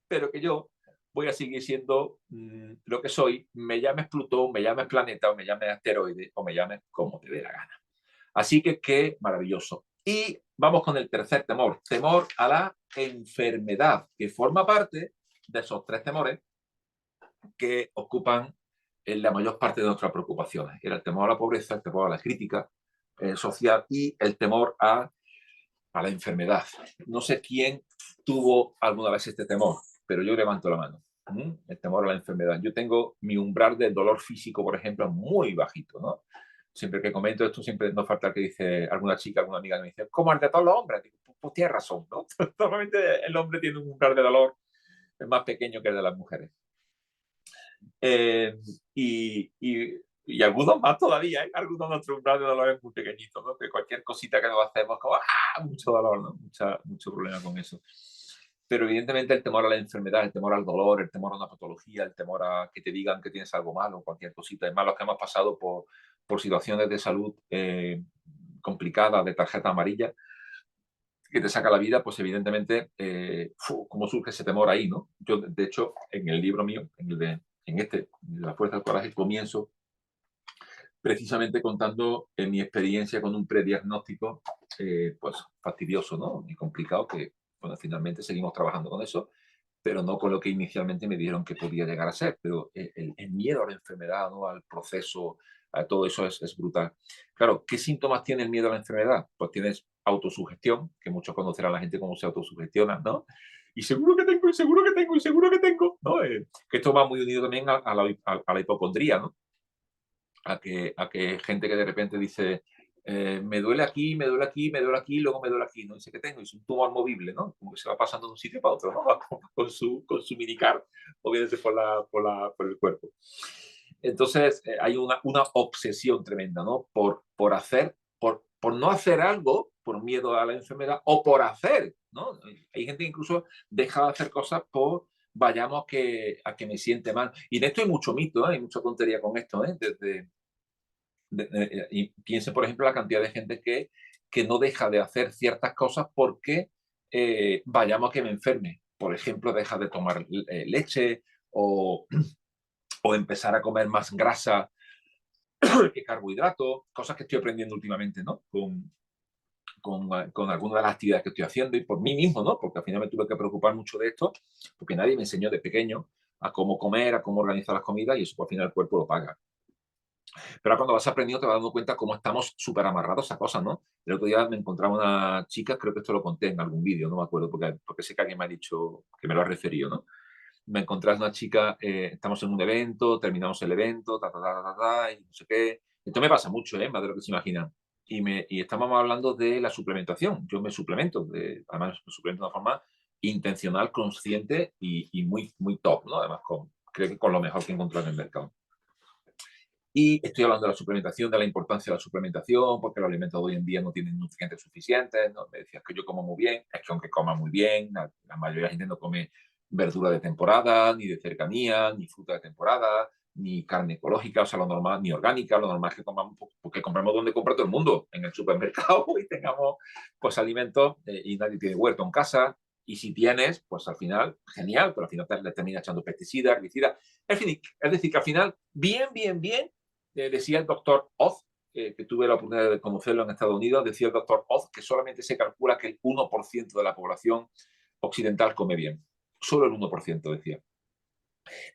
pero que yo voy a seguir siendo lo que soy, me llames Plutón, me llames planeta, o me llames asteroide, o me llames como te dé la gana. Así que qué maravilloso. Y vamos con el tercer temor, temor a la enfermedad, que forma parte de esos tres temores que ocupan en la mayor parte de nuestras preocupaciones. Era el temor a la pobreza, el temor a la crítica social y el temor a la enfermedad. No sé quién tuvo alguna vez este temor, pero yo levanto la mano. El temor a la enfermedad. Yo tengo mi umbral de dolor físico, por ejemplo, muy bajito, ¿no? Siempre que comento esto, siempre no falta que dice alguna chica, alguna amiga que me dice, ¿cómo es de todos los hombres? Digo, pues tienes razón, ¿no? Normalmente el hombre tiene un umbral de dolor más pequeño que el de las mujeres. Eh, y algunos más todavía, ¿eh? Algunos nuestro umbral de dolor es muy pequeñito, ¿no? Que cualquier cosita que nos hacemos, como, ¡ah! Mucho dolor, ¿no? Mucho problema con eso. Pero evidentemente el temor a la enfermedad, el temor al dolor, el temor a una patología, el temor a que te digan que tienes algo malo, cualquier cosita. Es más, los que hemos pasado por situaciones de salud complicadas, de tarjeta amarilla, que te saca la vida, pues evidentemente, ¿cómo surge ese temor ahí, no? Yo, de hecho, en el libro mío, en La fuerza del coraje, comienzo precisamente contando mi experiencia con un prediagnóstico, pues fastidioso, ¿no? Y complicado, que, bueno, finalmente seguimos trabajando con eso, pero no con lo que inicialmente me dijeron que podía llegar a ser. Pero el miedo a la enfermedad, ¿no? Al proceso, a todo eso es brutal. Claro, ¿qué síntomas tiene el miedo a la enfermedad? Pues tienes autosugestión, que muchos conocerán a la gente cómo se autosugestiona, ¿no? Y seguro que tengo, y seguro que tengo, y seguro que tengo, ¿no? Que esto va muy unido también a la hipocondría, ¿no? A que gente que de repente dice, me duele aquí, me duele aquí, me duele aquí, luego me duele aquí, no dice que tengo, es un tumor movible, ¿no? Como que se va pasando de un sitio para otro, ¿no? con su minicar, moviéndose por el cuerpo. Entonces, hay una obsesión tremenda, ¿no? Por no hacer algo, por miedo a la enfermedad, o por hacer, ¿no? Hay gente que incluso deja de hacer cosas por vayamos a que me siente mal. Y en esto hay mucho mito, ¿eh? Hay mucha tontería con esto, ¿eh? Y piense, por ejemplo, la cantidad de gente que no deja de hacer ciertas cosas porque vayamos a que me enferme. Por ejemplo, deja de tomar leche o empezar a comer más grasa que carbohidratos, cosas que estoy aprendiendo últimamente, ¿no? Con algunas de las actividades que estoy haciendo y por mí mismo, ¿no? Porque al final me tuve que preocupar mucho de esto, porque nadie me enseñó de pequeño a cómo comer, a cómo organizar las comidas y eso por al final el cuerpo lo paga. Pero cuando vas aprendiendo te vas dando cuenta cómo estamos súper amarrados a cosas, ¿no? El otro día me encontraba una chica, creo que esto lo conté en algún vídeo, no me acuerdo, porque sé que alguien me ha dicho que me lo ha referido, ¿no? Me encontrás una chica, estamos en un evento, terminamos el evento, y no sé qué. Esto me pasa mucho, más de lo que se imaginan. y estábamos hablando de la suplementación. Yo me suplemento, además me suplemento de una forma intencional, consciente y muy, muy top, ¿no? Además, creo que con lo mejor que he encontrado en el mercado. Y estoy hablando de la suplementación, de la importancia de la suplementación, porque los alimentos de hoy en día no tienen nutrientes suficientes, ¿no? Me decías que yo como muy bien, es que aunque coma muy bien, la mayoría de la gente no come verdura de temporada, ni de cercanía, ni fruta de temporada, ni carne ecológica, o sea, lo normal, ni orgánica, lo normal es que comamos, porque compramos donde compra todo el mundo, en el supermercado, y tengamos pues alimentos, y nadie tiene huerto en casa, y si tienes, pues al final, genial, pero al final le termina echando pesticidas, herbicidas, en fin, es decir, que al final, bien, bien, bien, decía el doctor Oz, que tuve la oportunidad de conocerlo en Estados Unidos, decía el doctor Oz que solamente se calcula que el 1% de la población occidental come bien. Solo el 1% decía.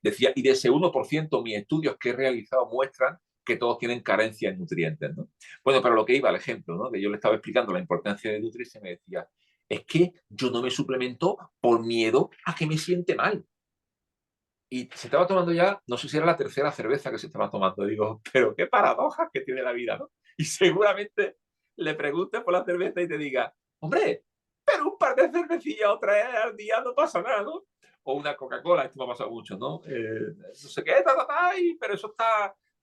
Decía, y de ese 1%, mis estudios que he realizado muestran que todos tienen carencia en nutrientes, ¿no? Bueno, para lo que iba, el ejemplo, ¿no? Que yo le estaba explicando la importancia de nutrirse, me decía, es que yo no me suplemento por miedo a que me siente mal. Y se estaba tomando ya, no sé si era la tercera cerveza que se estaba tomando. Digo, pero qué paradojas que tiene la vida, ¿no? Y seguramente le preguntes por la cerveza y te diga, hombre, pero un par de cervecillas o tres al día no pasa nada, ¿no? O una Coca-Cola, esto me ha pasado mucho, ¿no? No sé qué, pero eso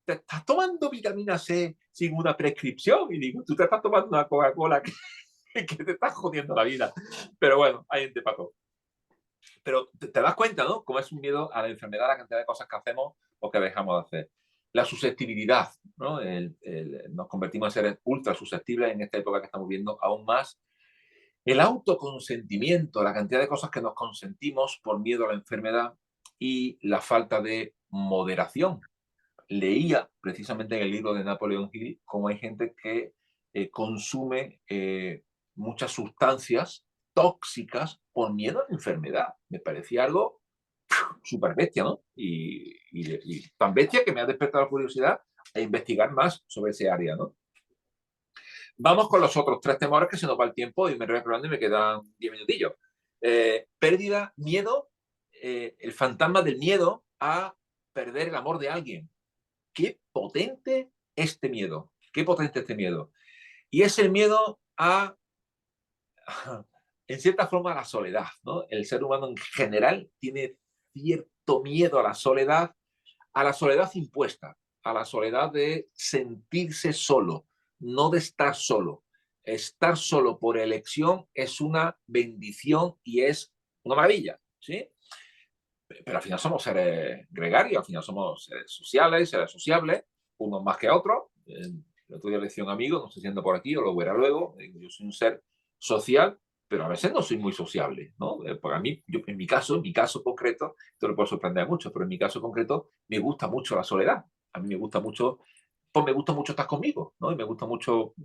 te estás tomando vitamina C sin una prescripción. Y digo, tú te estás tomando una Coca-Cola que te estás jodiendo la vida. Pero bueno, hay gente para todo. Pero te das cuenta, ¿no? Cómo es un miedo a la enfermedad, la cantidad de cosas que hacemos o que dejamos de hacer. La susceptibilidad, ¿no? Nos convertimos en seres ultra susceptibles en esta época que estamos viendo aún más. El autoconsentimiento, la cantidad de cosas que nos consentimos por miedo a la enfermedad y la falta de moderación. Leía precisamente en el libro de Napoleon Hill cómo hay gente que consume muchas sustancias tóxicas por miedo a la enfermedad. Me parecía algo súper bestia, ¿no? Y tan bestia que me ha despertado la curiosidad a investigar más sobre ese área, ¿no? Vamos con los otros tres temores que se nos va el tiempo y me voy acordando y me quedan 10 minutillos. Pérdida, miedo, el fantasma del miedo a perder el amor de alguien. Qué potente este miedo, qué potente este miedo. Y es el miedo en cierta forma, a la soledad, ¿no? El ser humano en general tiene cierto miedo a la soledad impuesta, a la soledad de sentirse solo, no de estar solo. Estar solo por elección es una bendición y es una maravilla, ¿sí? Pero al final somos seres gregarios, al final somos seres sociales, seres sociables, unos más que otros. El otro día le decía a un amigo, no sé si anda por aquí o lo verá luego, yo soy un ser social, pero a veces no soy muy sociable, ¿no? Porque a mí, en mi caso concreto, esto le puede sorprender a muchos, pero en mi caso concreto me gusta mucho la soledad. A mí me gusta mucho, pues me gusta mucho estar conmigo, ¿no? Y me gusta mucho,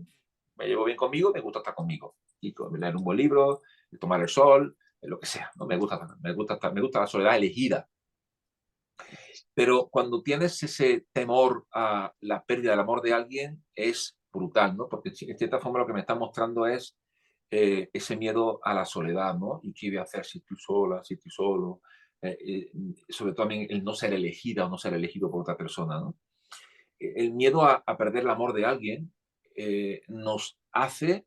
me llevo bien conmigo, me gusta estar conmigo. Y leer un buen libro, tomar el sol, lo que sea, ¿no? Me gusta la soledad elegida. Pero cuando tienes ese temor a la pérdida del amor de alguien, es brutal, ¿no? Porque en cierta forma lo que me está mostrando es ese miedo a la soledad, ¿no? ¿Y qué voy a hacer si estoy sola, si estoy solo? Sobre todo también el no ser elegida o no ser elegido por otra persona, ¿no? El miedo a perder el amor de alguien nos hace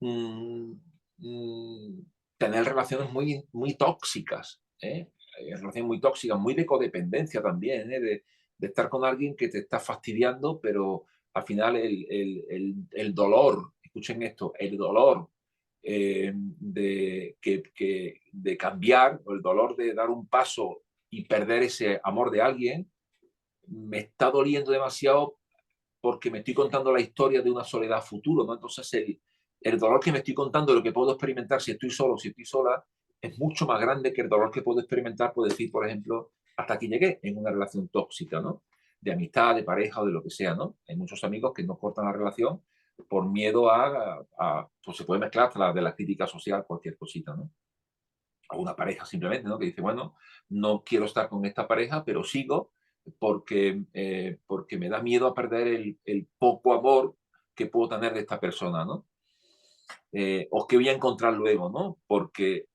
mm, mm, tener relaciones muy, muy tóxicas, ¿eh? Relaciones muy tóxicas, muy de codependencia también, ¿eh? De estar con alguien que te está fastidiando, pero al final el dolor, escuchen esto, el dolor de cambiar, o el dolor de dar un paso y perder ese amor de alguien, me está doliendo demasiado porque me estoy contando la historia de una soledad futuro, ¿no? Entonces el dolor que me estoy contando, lo que puedo experimentar si estoy solo, si estoy sola, es mucho más grande que el dolor que puedo experimentar, por decir, por ejemplo, hasta aquí llegué en una relación tóxica, ¿no? De amistad, de pareja o de lo que sea, ¿no? Hay muchos amigos que no cortan la relación por miedo pues se puede mezclar hasta de la crítica social, cualquier cosita, ¿no? O una pareja simplemente, ¿no? Que dice, bueno, no quiero estar con esta pareja, pero sigo porque me da miedo a perder el poco amor que puedo tener de esta persona, ¿no? O que voy a encontrar luego, ¿no? Porque,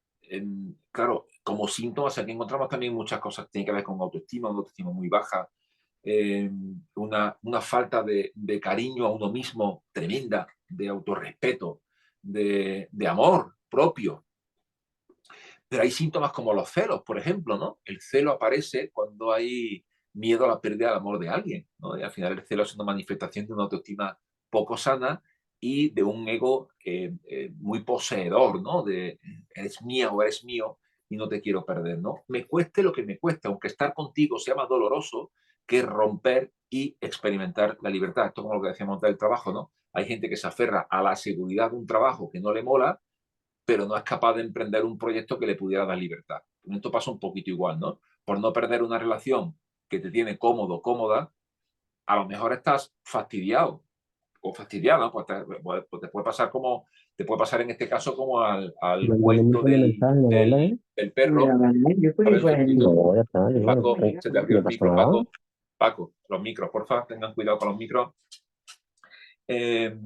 claro, como síntomas aquí encontramos también muchas cosas que tienen que ver con autoestima, una autoestima muy baja, una falta de cariño a uno mismo tremenda, de autorrespeto, de amor propio. Pero hay síntomas como los celos, por ejemplo, ¿no? El celo aparece cuando hay miedo a la pérdida del amor de alguien, ¿no? Y al final el celo es una manifestación de una autoestima poco sana y de un ego muy poseedor, ¿no? De eres mía o eres mío y no te quiero perder, ¿no? Me cueste lo que me cueste, aunque estar contigo sea más doloroso que romper y experimentar la libertad. Esto es como lo que decíamos del trabajo, ¿no? Hay gente que se aferra a la seguridad de un trabajo que no le mola, pero no es capaz de emprender un proyecto que le pudiera dar libertad. En esto pasa un poquito igual, ¿no? Por no perder una relación que te tiene cómodo, cómoda, a lo mejor estás fastidiado o fastidiada, pues te puede pasar como, te puede pasar en este caso como al Mándale un cuento millón de mensajes, ¿me lo mandas? del Mira, perro. yo A fui ver, un pues, segundito. no, ya está, Paco, se te abrió no el pasa micro, nada. Paco. Paco, los micros, porfa, tengan cuidado con los micros. Eh,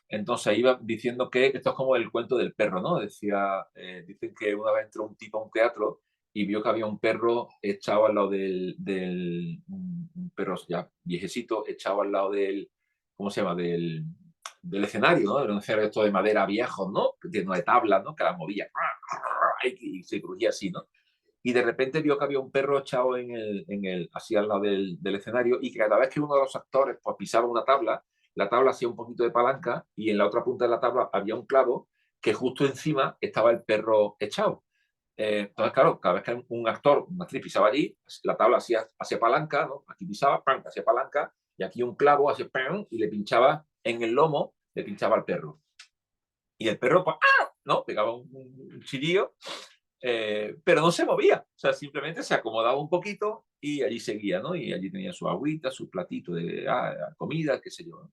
entonces iba diciendo que esto es como el cuento del perro, ¿no? Decía, dicen que una vez entró un tipo a un teatro y vio que había un perro echado al lado un perro ya viejecito, echado al lado del, ¿cómo se llama? Del escenario, ¿no? Era un escenario esto de madera viejo, ¿no? Que tiene una tabla, ¿no? Que la movía y se crujía así, ¿no? Y de repente vio que había un perro echado así al lado del escenario y que cada vez que uno de los actores pues, pisaba una tabla, la tabla hacía un poquito de palanca y en la otra punta de la tabla había un clavo que justo encima estaba el perro echado. Entonces, claro, cada vez que un actor, una actriz pisaba allí, la tabla hacía palanca, ¿no? Aquí pisaba, ¡pam!, hacía palanca, y aquí un clavo hacía ¡pam!, y le pinchaba en el lomo, le pinchaba al perro. Y el perro, pues, ¡ah!, ¿no? Pegaba un chillido, pero no se movía, o sea, simplemente se acomodaba un poquito y allí seguía, ¿no? Y allí tenía su agüita, su platito de comida, qué sé yo, ¿no?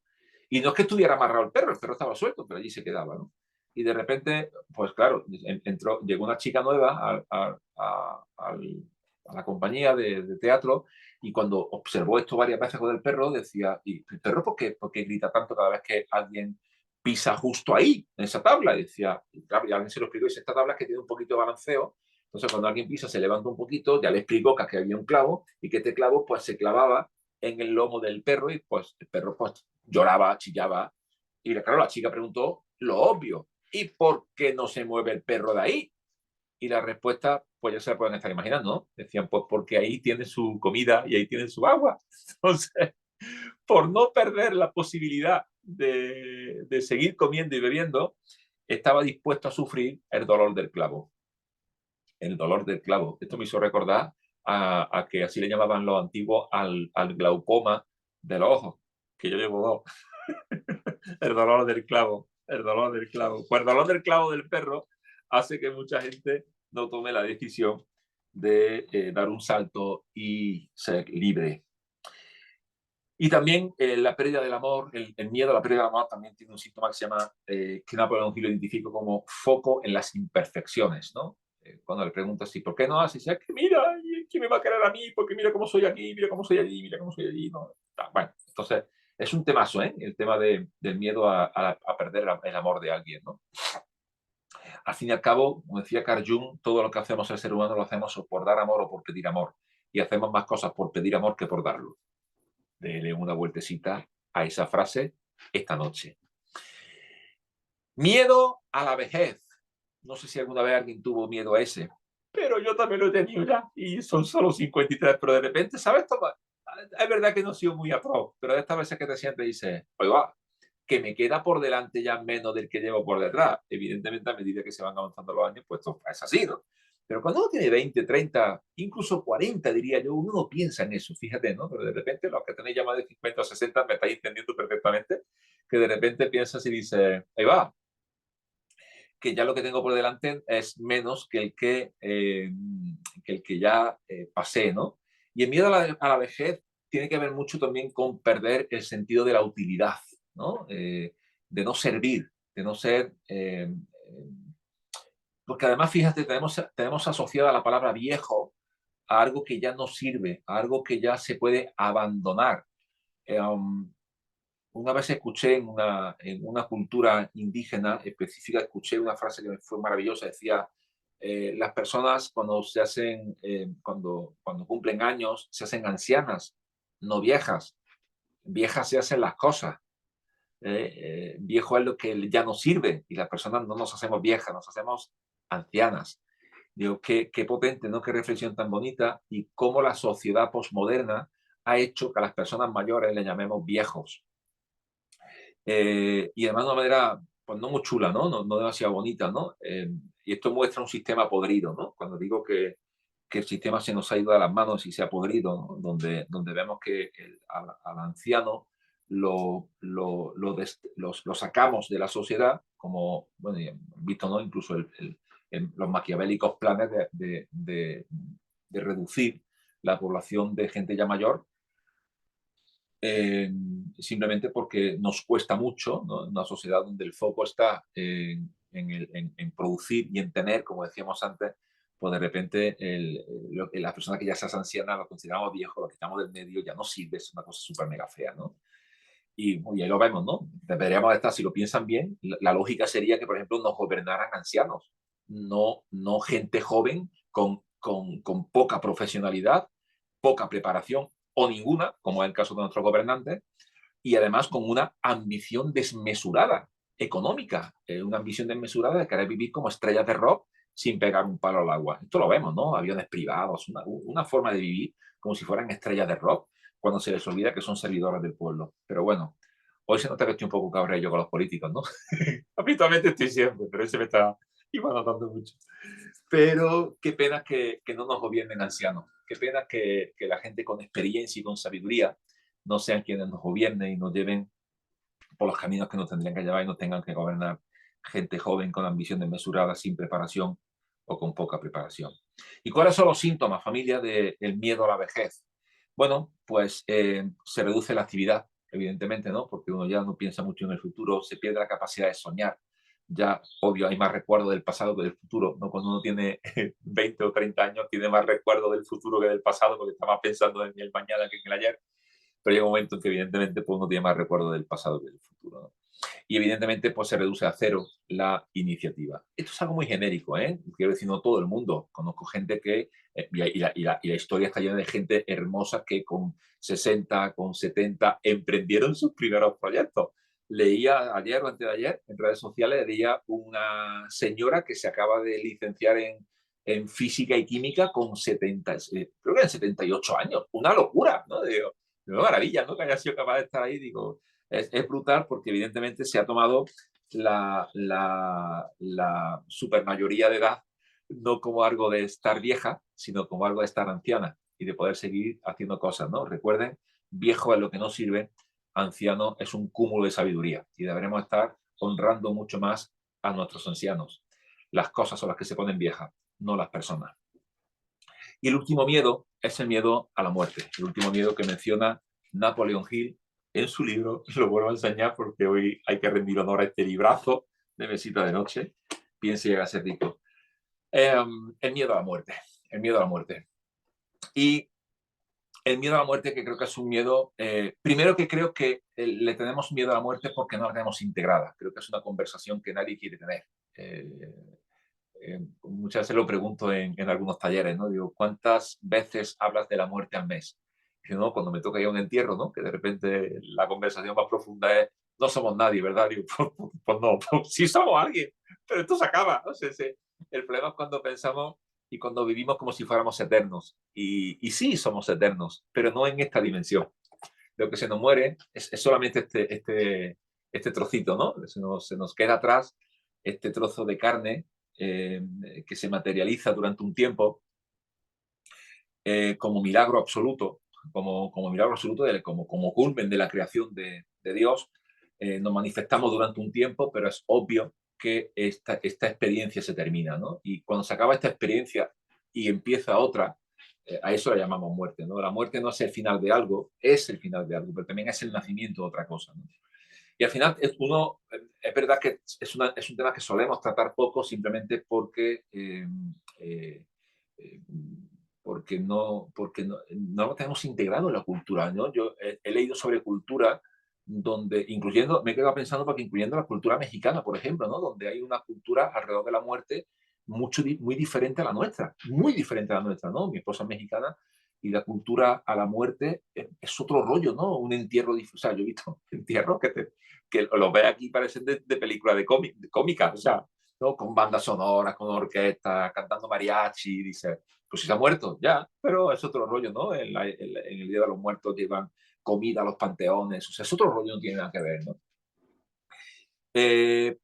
Y no es que estuviera amarrado el perro estaba suelto, pero allí se quedaba, ¿no? Y de repente, pues claro, llegó una chica nueva a la compañía de teatro y cuando observó esto varias veces con el perro, decía, ¿y el perro por qué grita tanto cada vez que alguien pisa justo ahí, en esa tabla? Y decía, y claro, y alguien se lo explicó, y dice, esta tabla es que tiene un poquito de balanceo, entonces cuando alguien pisa se levanta un poquito, ya le explicó que aquí había un clavo y que este clavo pues se clavaba en el lomo del perro y pues el perro pues lloraba, chillaba. Y claro, la chica preguntó lo obvio, ¿y por qué no se mueve el perro de ahí? Y la respuesta, pues ya se la pueden estar imaginando, ¿no? Decían, pues porque ahí tiene su comida y ahí tiene su agua. Entonces, por no perder la posibilidad de seguir comiendo y bebiendo, estaba dispuesto a sufrir el dolor del clavo. El dolor del clavo. Esto me hizo recordar a que así le llamaban los antiguos al glaucoma de los ojos, que yo llevo dos. El dolor del clavo, el dolor del clavo. Pues el dolor del clavo del perro hace que mucha gente no tome la decisión de dar un salto y ser libre. Y también la pérdida del amor, el miedo a la pérdida del amor también tiene un síntoma que se llama, que Napoleón Hill lo identifica como foco en las imperfecciones, ¿no? Cuando le preguntas, ¿y por qué no haces? Es que mira, ¿quién me va a querer a mí? Porque mira cómo soy aquí, mira cómo soy allí, mira cómo soy allí. ¿No? Bueno, entonces es un temazo, ¿eh? El tema del miedo a perder el amor de alguien, ¿no? Al fin y al cabo, como decía Carl Jung, todo lo que hacemos el ser humano lo hacemos o por dar amor o por pedir amor. Y hacemos más cosas por pedir amor que por darlo. Dele una vueltecita a esa frase esta noche. Miedo a la vejez. No sé si alguna vez alguien tuvo miedo a ese, pero yo también lo he tenido ya y son solo 53, pero de repente, ¿sabes? Es verdad que no he sido muy atroz, pero de estas veces que te sientes y dices, oiga, que me queda por delante ya menos del que llevo por detrás. Evidentemente, a medida que se van avanzando los años, pues esto es así, ¿no? Pero cuando uno tiene 20, 30, incluso 40, diría yo, uno no piensa en eso, fíjate, ¿no? Pero de repente, los que tenéis ya más de 50 o 60, me estáis entendiendo perfectamente, que de repente piensas y dices, ahí va, que ya lo que tengo por delante es menos que el que ya pasé, ¿no? Y el miedo a la vejez tiene que ver mucho también con perder el sentido de la utilidad, ¿no? De no servir, de no ser... porque además, fíjate, tenemos asociada la palabra viejo a algo que ya no sirve, a algo que ya se puede abandonar. Una vez escuché en una cultura indígena específica, escuché una frase que me fue maravillosa, decía, las personas cuando cuando cumplen años, se hacen ancianas, no viejas. Viejas se hacen las cosas. Viejo es lo que ya no sirve y las personas no nos hacemos viejas, nos hacemos ancianas. Digo, qué potente, ¿no? Qué reflexión tan bonita y cómo la sociedad posmoderna ha hecho que a las personas mayores le llamemos viejos. Y además de una manera, pues no muy chula, ¿no? No demasiado bonita, ¿no? Y esto muestra un sistema podrido, ¿no? Cuando digo que el sistema se nos ha ido de las manos y se ha podrido, ¿no? Donde vemos que al anciano lo sacamos de la sociedad, como, bueno, y han visto, ¿no? Incluso los maquiavélicos planes de reducir la población de gente ya mayor, simplemente porque nos cuesta mucho, ¿no? En una sociedad donde el foco está en producir y en tener, como decíamos antes, pues de repente la persona que ya se hace anciana lo consideramos viejo, lo quitamos del medio, ya no sirve, es una cosa súper mega fea, ¿no? Y ahí lo vemos, ¿no? Deberíamos estar, si lo piensan bien, la lógica sería que, por ejemplo, nos gobernaran ancianos, no gente joven con poca profesionalidad, poca preparación o ninguna, como es el caso de nuestros gobernantes, y además con una ambición desmesurada económica, una ambición desmesurada de querer vivir como estrellas de rock sin pegar un palo al agua. Esto lo vemos, ¿no? Aviones privados, una forma de vivir como si fueran estrellas de rock, cuando se les olvida que son servidores del pueblo. Pero bueno, hoy se nota que estoy un poco cabreado con los políticos, ¿no? Habitualmente estoy siempre, pero ese me está iba notando mucho. Pero qué pena que no nos gobiernen ancianos. Qué pena que la gente con experiencia y con sabiduría no sean quienes nos gobiernen y nos lleven por los caminos que nos tendrían que llevar y nos tengan que gobernar gente joven con ambición desmesurada, sin preparación o con poca preparación. ¿Y cuáles son los síntomas, familia, del miedo a la vejez? Bueno, pues se reduce la actividad, evidentemente, ¿no? Porque uno ya no piensa mucho en el futuro, se pierde la capacidad de soñar. Ya, obvio, hay más recuerdo del pasado que del futuro, ¿no? Cuando uno tiene 20 o 30 años, tiene más recuerdo del futuro que del pasado, porque está más pensando en el mañana que en el ayer, pero llega un momento en que evidentemente pues, uno tiene más recuerdo del pasado que del futuro, ¿no? Y evidentemente pues se reduce a cero la iniciativa. Esto es algo muy genérico, ¿eh? Quiero decir, no todo el mundo. Conozco gente que, y la historia está llena de gente hermosa que con 60, con 70 emprendieron sus primeros proyectos. Leía ayer o antes de ayer en redes sociales, leía una señora que se acaba de licenciar en física y química con 70, creo que en 78 años. Una locura, ¿no? Digo, una maravilla, ¿no? Que haya sido capaz de estar ahí, digo, es brutal porque evidentemente se ha tomado la supermayoría de edad no como algo de estar vieja, sino como algo de estar anciana y de poder seguir haciendo cosas, ¿no? Recuerden, viejo es lo que no sirve, anciano es un cúmulo de sabiduría y deberemos estar honrando mucho más a nuestros ancianos. Las cosas son las que se ponen viejas, no las personas. Y el último miedo es el miedo a la muerte, el último miedo que menciona Napoleon Hill en su libro. Lo vuelvo a enseñar porque hoy hay que rendir honor a este librazo de mesita de noche. Piense y llega a ser rico. El miedo a la muerte, el miedo a la muerte. Y el miedo a la muerte, que creo que es un miedo, primero que creo que le tenemos miedo a la muerte porque no la tenemos integrada. Creo que es una conversación que nadie quiere tener. Muchas veces lo pregunto en algunos talleres, ¿no? Digo, ¿cuántas veces hablas de la muerte al mes? Digo, no, cuando me toca ir a un entierro, ¿no? Que de repente la conversación más profunda es, no somos nadie, ¿verdad? Digo, pues no, pues sí somos alguien, pero esto se acaba, ¿no? El problema es cuando pensamos y cuando vivimos como si fuéramos eternos. Y sí somos eternos, pero no en esta dimensión. Lo que se nos muere es solamente este trocito, ¿no? Se nos queda atrás este trozo de carne que se materializa durante un tiempo como milagro absoluto, como milagro absoluto, como culmen de la creación de Dios. Nos manifestamos durante un tiempo, pero es obvio que esta experiencia se termina, ¿no? Y cuando se acaba esta experiencia y empieza otra, a eso la llamamos muerte, ¿no? La muerte no es el final de algo, es el final de algo, pero también es el nacimiento de otra cosa, ¿no? Y al final es verdad que es un tema que solemos tratar poco simplemente eh, eh, porque no lo tenemos integrado en la cultura, ¿no? Yo he leído sobre cultura donde, incluyendo, me he quedado pensando porque incluyendo la cultura mexicana, por ejemplo, ¿no? Donde hay una cultura alrededor de la muerte muy diferente a la nuestra, muy diferente a la nuestra, ¿no? Mi esposa es mexicana y la cultura a la muerte es otro rollo, ¿no? Un entierro, o sea, yo he visto entierros que los ves aquí parecen de película de cómica, o sea, ¿no? Con bandas sonoras, con orquesta, cantando mariachi, dice, pues si se ha muerto, ya, pero es otro rollo, ¿no? En el Día de los Muertos llevan comida a los panteones, o sea, es otro rollo, no tiene nada que ver, ¿no?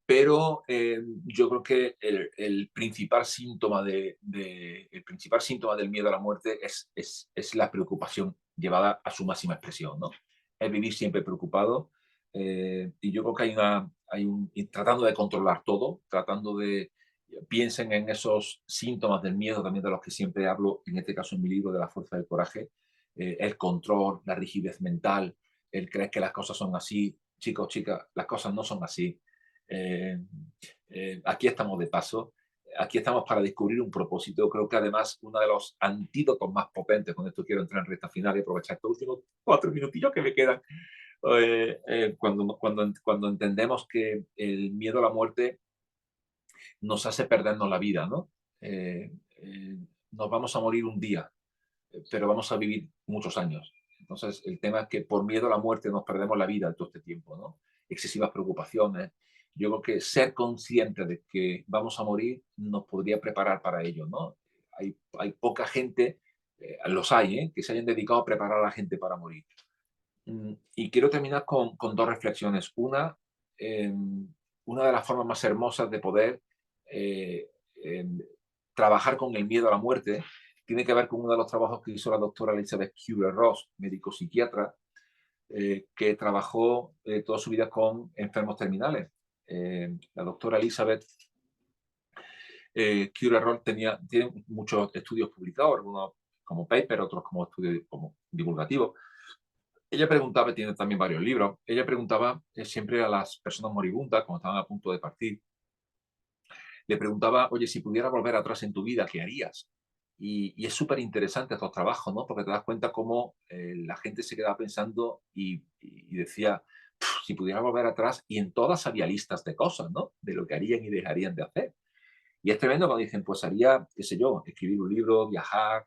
Pero yo creo que el principal síntoma el principal síntoma del miedo a la muerte es la preocupación llevada a su máxima expresión, ¿no? Es vivir siempre preocupado. Y yo creo que y tratando de controlar todo, tratando de, piensen en esos síntomas del miedo también de los que siempre hablo, en este caso en mi libro de La fuerza del coraje, el control, la rigidez mental, el creer que las cosas son así. Chicos, chicas, las cosas no son así. Eh, Aquí estamos de paso, aquí estamos para descubrir un propósito. Creo que además uno de los antídotos más potentes, con esto quiero entrar en recta final y aprovechar estos últimos 4 minutillos que me quedan, cuando entendemos que el miedo a la muerte nos hace perdernos la vida, ¿no? Eh, eh, Nos vamos a morir un día, pero vamos a vivir muchos años. Entonces, el tema es que por miedo a la muerte nos perdemos la vida todo este tiempo, ¿no? Excesivas preocupaciones. Yo creo que ser consciente de que vamos a morir nos podría preparar para ello, ¿no? Hay poca gente, los hay, que se hayan dedicado a preparar a la gente para morir. Y quiero terminar con dos reflexiones. Una de las formas más hermosas de poder eh, em, trabajar con el miedo a la muerte tiene que ver con uno de los trabajos que hizo la doctora Elizabeth Kubler-Ross, médico psiquiatra, que trabajó toda su vida con enfermos terminales. La doctora Elizabeth Kubler-Ross tiene muchos estudios publicados, algunos como paper, otros como estudios como divulgativos. Ella preguntaba, tiene también varios libros, ella preguntaba siempre a las personas moribundas, cuando estaban a punto de partir, le preguntaba, oye, si pudiera volver atrás en tu vida, ¿qué harías? Y es súper interesante estos trabajos, ¿no? Porque te das cuenta cómo la gente se quedaba pensando y decía, si pudiera volver atrás, y en todas había listas de cosas, ¿no? De lo que harían y dejarían de hacer. Y es tremendo cuando dicen, pues haría, qué sé yo, escribir un libro, viajar,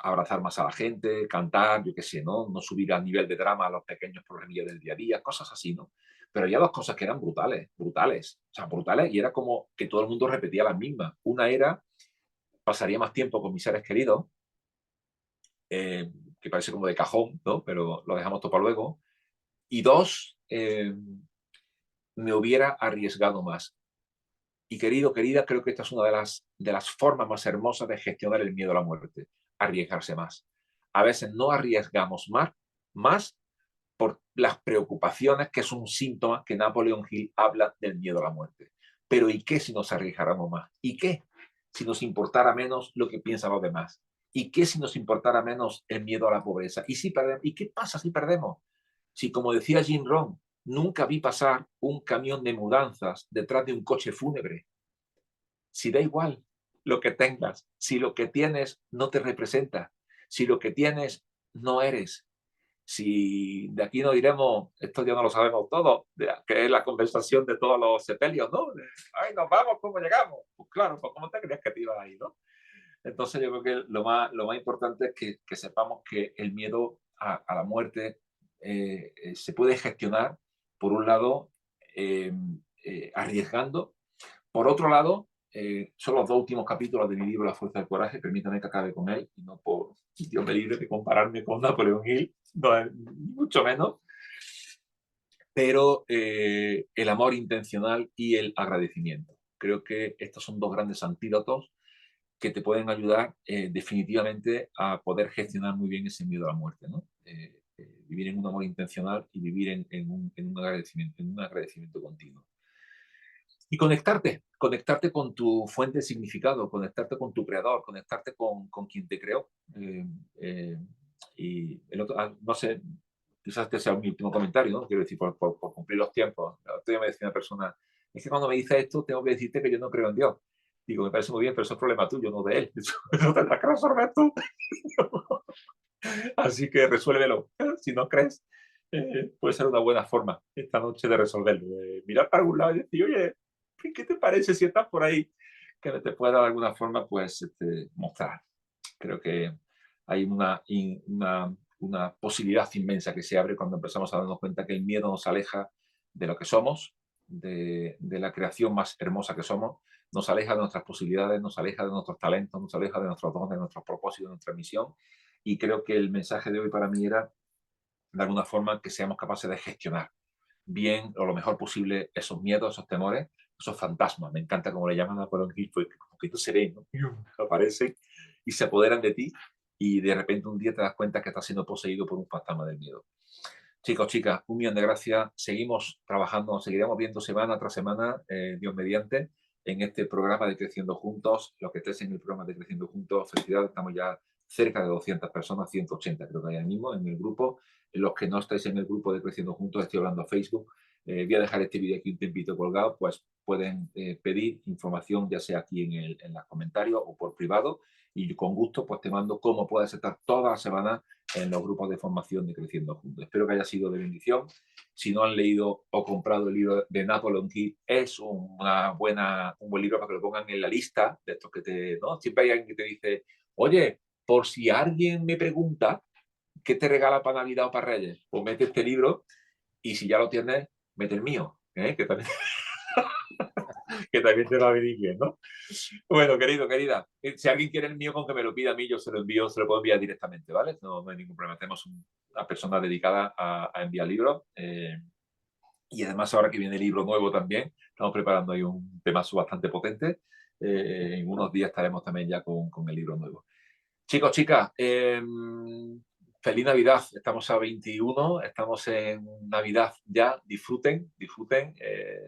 abrazar más a la gente, cantar, yo qué sé, ¿no? No subir al nivel de drama a los pequeños problemillas del día a día, cosas así, ¿no? Pero había dos cosas que eran brutales, brutales, o sea, brutales, y era como que todo el mundo repetía las mismas. Una era, pasaría más tiempo con mis seres queridos, eh, que parece como de cajón, ¿no? Pero lo dejamos todo para luego. Y dos, me hubiera arriesgado más. Y querido, querida, creo que esta es una de las formas más hermosas de gestionar el miedo a la muerte, arriesgarse más. A veces no arriesgamos más por las preocupaciones, que es un síntoma que Napoleon Hill habla del miedo a la muerte. Pero ¿y qué si nos arriesgáramos más? ¿Y qué si nos importara menos lo que piensan los demás? ¿Y qué si nos importara menos el miedo a la pobreza? ¿Y, si perdemos? ¿Y qué pasa si perdemos? Si, como decía Jim Rohn, nunca vi pasar un camión de mudanzas detrás de un coche fúnebre. Si da igual lo que tengas, si lo que tienes no te representa, si lo que tienes no eres, si de aquí no diremos, esto ya no lo sabemos todo, que es la conversación de todos los sepelios, ¿no? Ay, nos vamos, ¿cómo llegamos? Pues claro, pues ¿cómo te creías que te ibas ahí, no? Entonces yo creo que lo más importante es que sepamos que el miedo a la muerte se puede gestionar, por un lado, eh, arriesgando, por otro lado, son los dos últimos capítulos de mi libro La fuerza del coraje, permítame que acabe con él, y no por Dios me libre de compararme con Napoleón Hill, no, ni mucho menos, pero el amor intencional y el agradecimiento. Creo que estos son dos grandes antídotos que te pueden ayudar definitivamente a poder gestionar muy bien ese miedo a la muerte, ¿no? Vivir en un amor intencional y vivir en un agradecimiento continuo. Y conectarte con tu fuente de significado, conectarte con tu creador, conectarte con quien te creó. Eh, y el otro, no sé, quizás este sea mi último comentario, ¿no? Quiero decir, por cumplir los tiempos. El otro día me decía una persona, es que cuando me dices esto, tengo que decirte que yo no creo en Dios. Digo, me parece muy bien, pero eso es problema tuyo, no de él. Eso tendrás que resolver tú. Así que resuélvelo. Si no crees, puede ser una buena forma esta noche de resolverlo. Mirar para algún lado y decir, oye, ¿qué te parece si estás por ahí? Que te pueda de alguna forma pues mostrar. Creo que hay una posibilidad inmensa que se abre cuando empezamos a darnos cuenta que el miedo nos aleja de lo que somos, de la creación más hermosa que somos, nos aleja de nuestras posibilidades, nos aleja de nuestros talentos, nos aleja de nuestros dones, de nuestros propósitos, de nuestra misión. Y creo que el mensaje de hoy para mí era, de alguna forma, que seamos capaces de gestionar bien o lo mejor posible esos miedos, esos temores, esos fantasmas. Me encanta como le llaman a Napoleón Hill, porque como que no se ven, ¿no? Aparecen y se apoderan de ti y de repente un día te das cuenta que estás siendo poseído por un fantasma del miedo. Chicos, chicas, un millón de gracias. Seguimos trabajando, seguiremos viendo semana tras semana, Dios mediante, en este programa de Creciendo Juntos. Los que estéis en el programa de Creciendo Juntos, felicidades, estamos ya cerca de 200 personas, 180 creo que hay ahora mismo en el grupo. Los que no estáis en el grupo de Creciendo Juntos, estoy hablando a Facebook. Voy a dejar este vídeo aquí un tempito colgado, pues pueden pedir información, ya sea aquí en los comentarios o por privado, y con gusto pues te mando cómo puedes estar toda la semana en los grupos de formación de Creciendo Juntos. Espero que haya sido de bendición. Si no han leído o comprado el libro de Napoleon Hill, es un buen libro para que lo pongan en la lista de estos que te, ¿no? Siempre hay alguien que te dice, oye, por si alguien me pregunta qué te regala para Navidad o para Reyes, pues mete este libro y si ya lo tienes, mete el mío, que también que también te va a venir bien, ¿no? Bueno, querido, querida, si alguien quiere el mío, con que me lo pida a mí, yo se lo envío, se lo puedo enviar directamente, ¿vale? No, no hay ningún problema. Tenemos una persona dedicada a enviar libros. Y además, ahora que viene el libro nuevo también, estamos preparando ahí un temazo bastante potente. En unos días estaremos también ya con el libro nuevo. Chicos, chicas, feliz Navidad. Estamos a 21, estamos en Navidad ya. Disfruten, disfruten.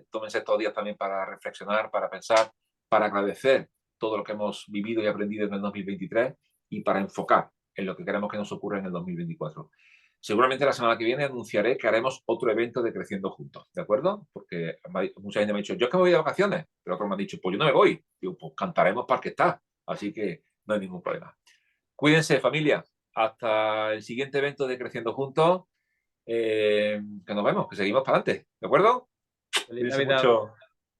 Tómense estos días también para reflexionar, para pensar, para agradecer todo lo que hemos vivido y aprendido en el 2023 y para enfocar en lo que queremos que nos ocurra en el 2024. Seguramente la semana que viene anunciaré que haremos otro evento de Creciendo Juntos, ¿de acuerdo? Porque mucha gente me ha dicho, yo es que me voy de vacaciones, pero otros me han dicho, pues yo no me voy. Digo, pues cantaremos para que está. Así que no hay ningún problema. Cuídense, familia. Hasta el siguiente evento de Creciendo Juntos. Que nos vemos, que seguimos para adelante. ¿De acuerdo? Feliz Cuídense Navidad. mucho.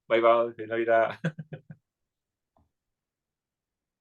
Bye bye. Feliz Navidad.